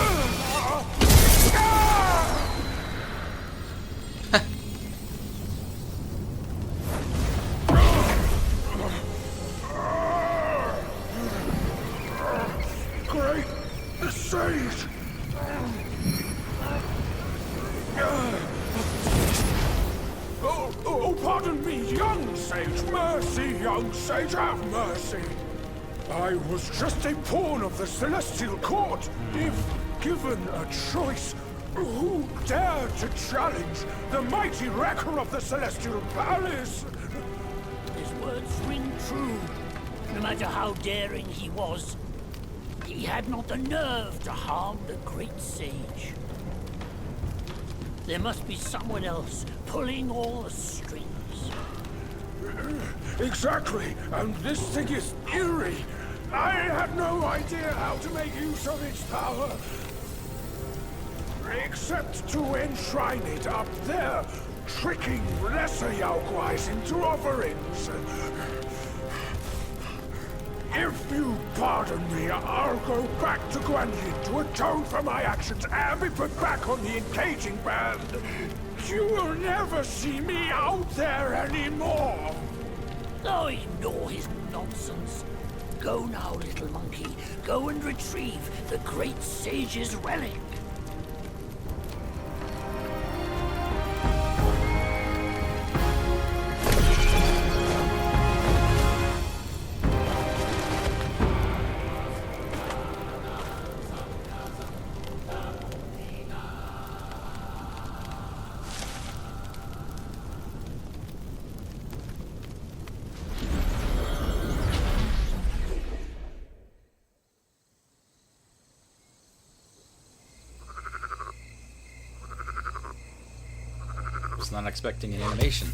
Great sage! Oh, pardon me, young sage. Mercy, young sage, have mercy. I was just a pawn of the Celestial Court. If given a choice, who dared to challenge the mighty wrecker of the Celestial Palace? His words ring true. No matter how daring he was, he had not the nerve to harm the great sage. There must be someone else pulling all the strings. Exactly, and this thing is eerie. I had no idea how to make use of its power. Except to enshrine it up there, tricking lesser Yaoguais into offerings. If you pardon me, I'll go back to Guanyin to atone for my actions and be put back on the engaging band. You will never see me out there anymore. Oh, ignore his nonsense. Go now, little monkey. Go and retrieve the great sage's relic. Was not expecting an animation.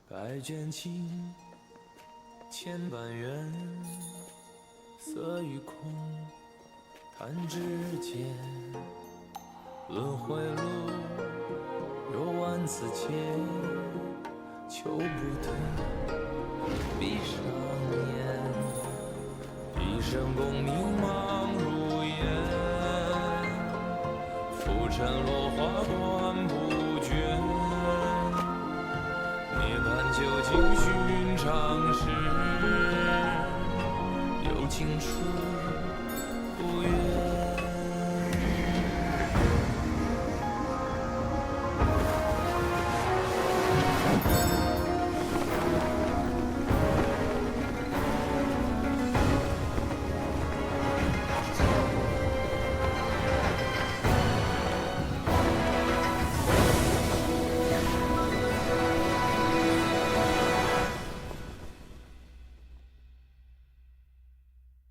白卷青，千般缘，色与空，弹指间。轮回路，有万次劫，求不得，闭上眼，一生功名忙如烟，浮沉落花断不绝。涅槃究竟寻常事，有情处不远。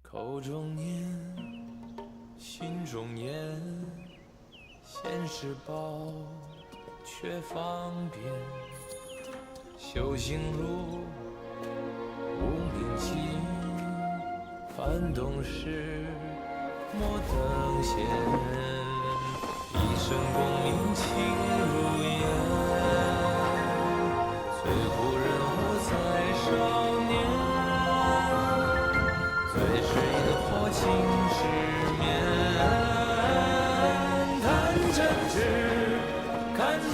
口中念，心中言，现世报，却方便。修行路，无名尽，幡动时，莫等闲。一生功名情如烟，最后人我在少年。最是萤火情失眠，谈真挚，看见。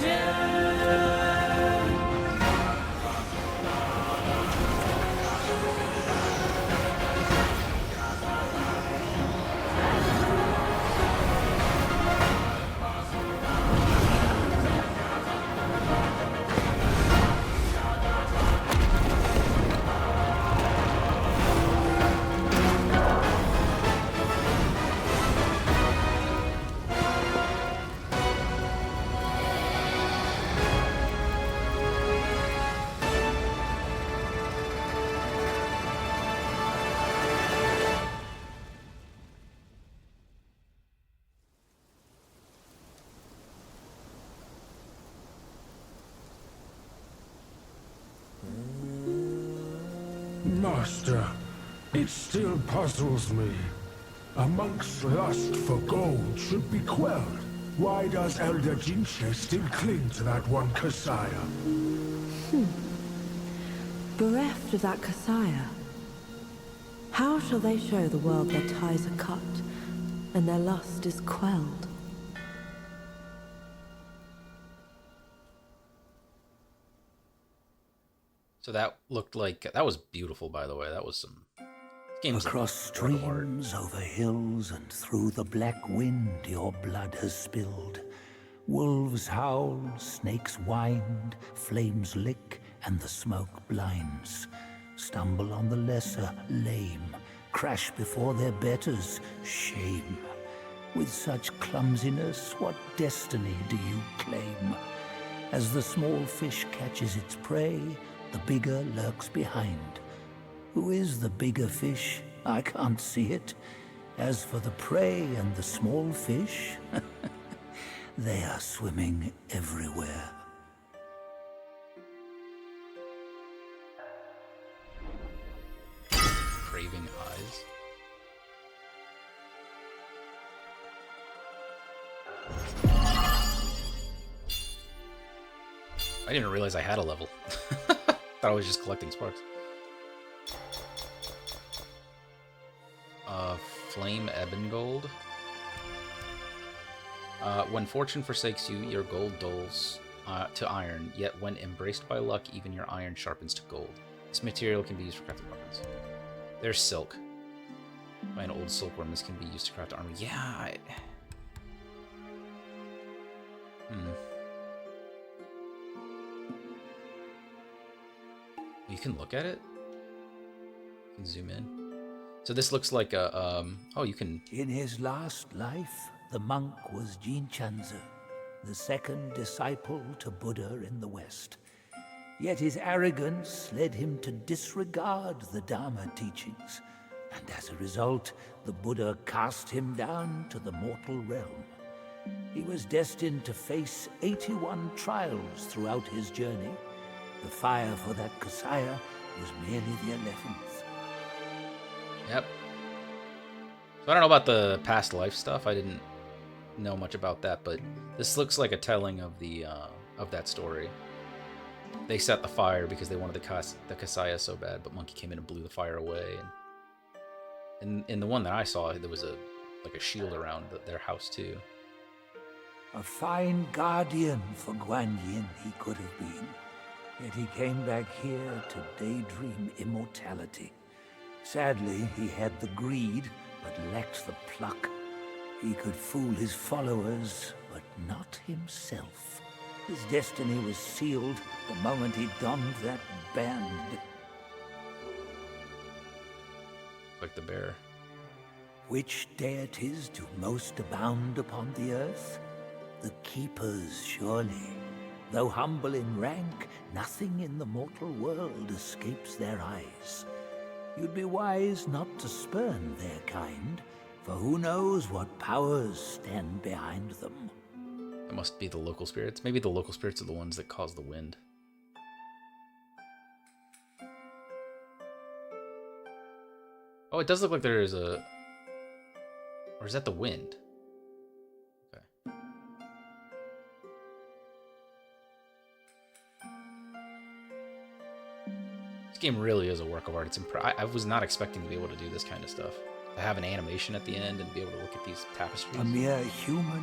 Master, it still puzzles me. A monk's lust for gold should be quelled. Why does Elder Jinche still cling to that one Kasaya? Bereft of that Kasaya, how shall they show the world their ties are cut and their lust is quelled? So that looked like that was beautiful, by the way. That was some games Across streams, over hills, and through the black wind your blood has spilled. Wolves howl, snakes wind, flames lick, and the smoke blinds. Stumble on the lesser, lame, crash before their betters, shame. With such clumsiness, what destiny do you claim? As the small fish catches its prey, the bigger lurks behind. Who is the bigger fish? I can't see it. As for the prey and the small fish, they are swimming everywhere. craving eyes. I didn't realize I had a level. Thought I was just collecting sparks. Flame Ebon Gold. When fortune forsakes you, your gold dulls to iron, yet when embraced by luck, even your iron sharpens to gold. This material can be used for crafting weapons. There's silk. By an old silkworm, this can be used to craft armor. Yeah, You can look at it? You can zoom in. So this looks like a, oh, you can... In his last life, the monk was Jinchanzi, the second disciple to Buddha in the West. Yet his arrogance led him to disregard the Dharma teachings, and as a result, the Buddha cast him down to the mortal realm. He was destined to face 81 trials throughout his journey. The fire for that Kasaya was merely the 11th. Yep. So I don't know about the past life stuff. I didn't know much about that, but this looks like a telling of the of that story. They set the fire because they wanted the Kasaya so bad, but Monkey came in and blew the fire away. And in the one that I saw, there was a shield around their house too. A fine guardian for Guan Yin he could have been. Yet he came back here to daydream immortality. Sadly, he had the greed, but lacked the pluck. He could fool his followers, but not himself. His destiny was sealed the moment he donned that band. Like the bear. Which deities do most abound upon the earth? The Keepers, surely. Though humble in rank, nothing in the mortal world escapes their eyes. You'd be wise not to spurn their kind, for who knows what powers stand behind them. It must be the local spirits. Maybe the local spirits are the ones that cause the wind. Oh, it does look like there is a... Or is that the wind? Okay. This game really is a work of art. It's I was not expecting to be able to do this kind of stuff. To have an animation at the end and be able to look at these tapestries. A mere human,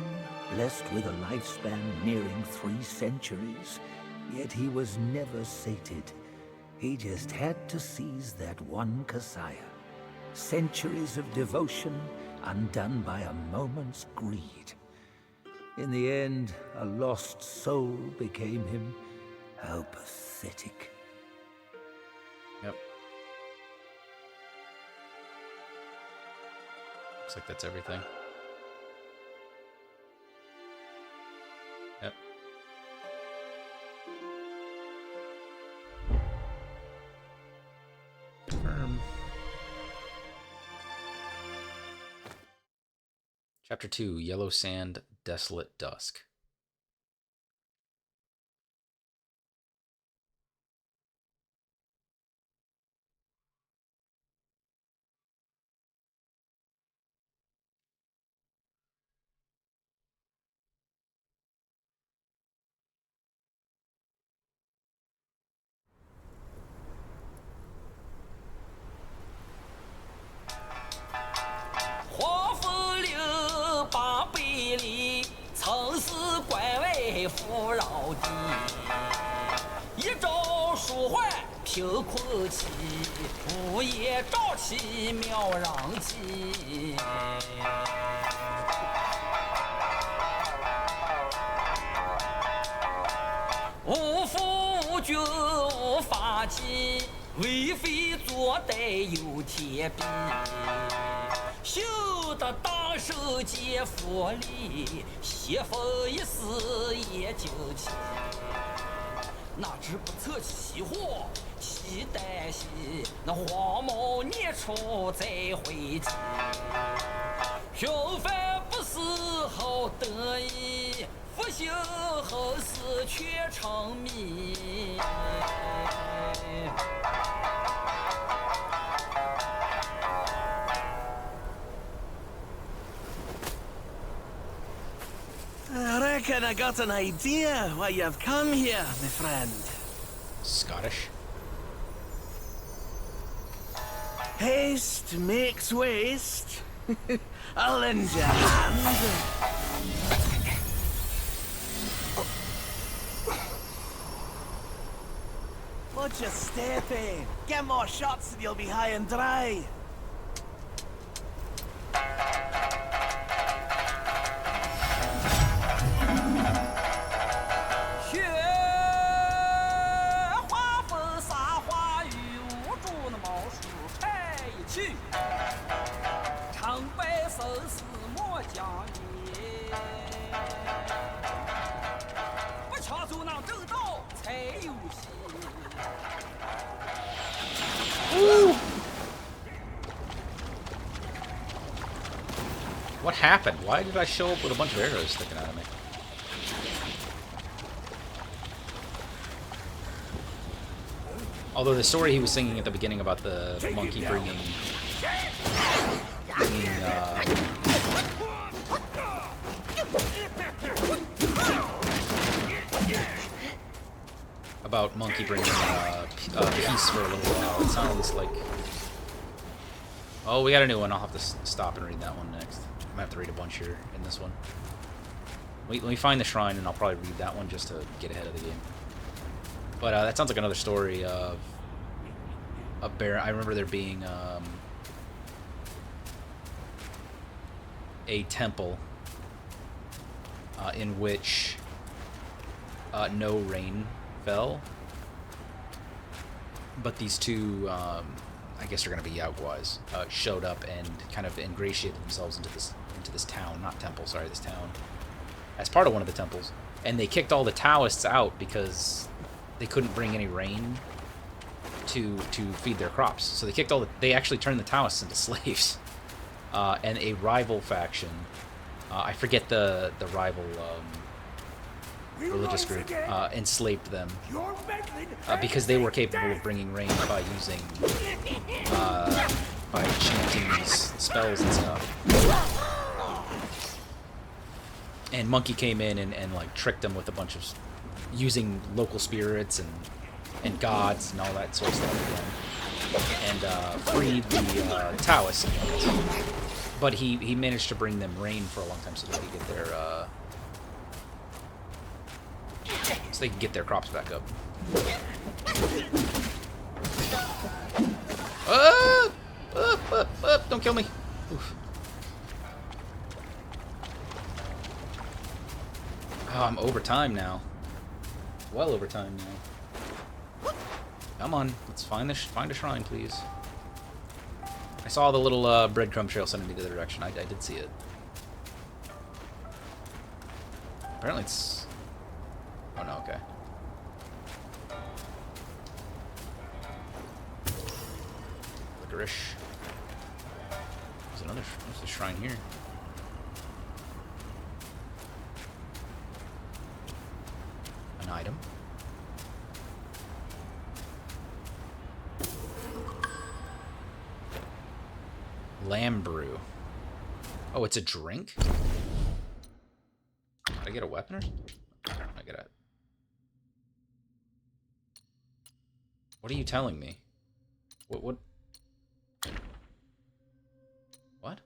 blessed with a lifespan nearing 3 centuries, yet he was never sated. He just had to seize that one Kasaya. Centuries of devotion undone by a moment's greed. In the end, a lost soul became him. How pathetic. Yep. Looks like that's everything. Yep. Confirm. Chapter 2, Yellow Sand, Desolate Dusk.贫困起，午夜照起苗秧鸡。无父无君无法纪，为非作歹有天比。修得大圣皆佛力，邪风一丝也惊奇。哪知不测其祸，其旦夕，那黄毛年初再回击。平凡不是好得意，复兴后事却成谜。I reckon I got an idea why you've come here, my friend. Scottish. Haste makes waste. I'll lend you a hand. Just stay there. Get more shots and you'll be high and dry. 雪花风洒花雨，无助那毛树开一去。长白生死莫讲理，不抢走那正道才有戏。 What happened? Why did I show up with a bunch of arrows sticking out of me? Although the story he was singing at the beginning about the monkey bringing about monkey bringing peace for a little while. It sounds like... Oh, we got a new one. I'll have to stop and read that one next. I'm gonna have to read a bunch here in this one. Wait, let me find the shrine and I'll probably read that one just to get ahead of the game. But that sounds like another story of a bear. I remember there being a temple in which no rain fell, but these two, I guess they're gonna be Yaoguais, showed up and kind of ingratiated themselves into this town, not temple, sorry, this town, as part of one of the temples, and they kicked all the Taoists out because they couldn't bring any rain to feed their crops. So they kicked they actually turned the Taoists into slaves, and a rival faction, I forget the rival religious group, enslaved them because they were capable of bringing rain by using by chanting these spells and stuff. And Monkey came in and like tricked them with a bunch of using local spirits and gods and all that sort of stuff, and freed the Taoists. But he managed to bring them rain for a long time so that they could get their so they can get their crops back up. Don't kill me. Oof. Oh, I'm over time now. Well over time now. Come on, let's find a shrine, please. I saw the little breadcrumb trail sending me the other direction. I did see it. Apparently it's... Oh no, okay. Licorice. There's a shrine here. An item. Lamb brew. Oh, it's a drink? Did I get a weapon or something? I get a... What are you telling me? What? What?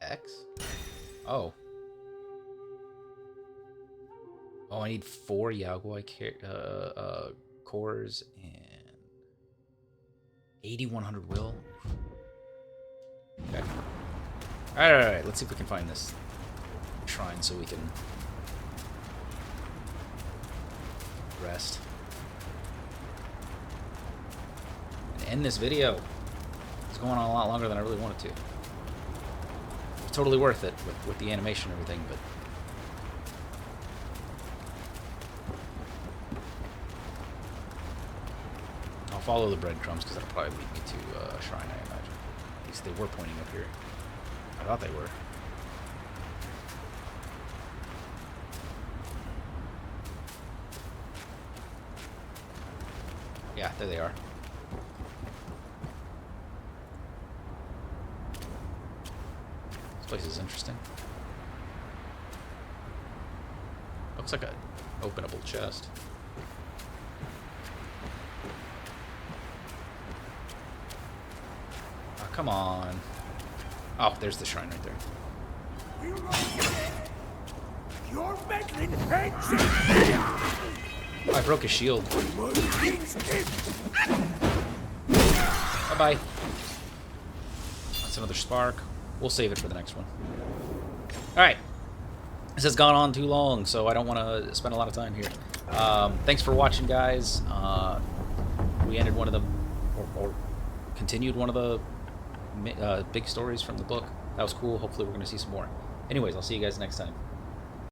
X? Oh. Oh, I need 4 Yaoguai cores and 8,100 will. Okay. Alright, let's see if we can find this shrine so we can rest. And end this video. It's going on a lot longer than I really wanted to. It's totally worth it with the animation and everything, but I'll follow the breadcrumbs because that'll probably lead me to a shrine, I imagine. At least they were pointing up here. I thought they were. Yeah, there they are. This place is interesting. Looks like an openable chest. Oh, come on. Oh, there's the shrine right there. You're meddling. Oh, I broke his shield. Bye-bye. That's another spark. We'll save it for the next one. Alright. This has gone on too long, so I don't want to spend a lot of time here. Thanks for watching, guys. We ended one of the... or continued one of the big stories from the book. That was cool. Hopefully we're going to see some more. Anyways, I'll see you guys next time.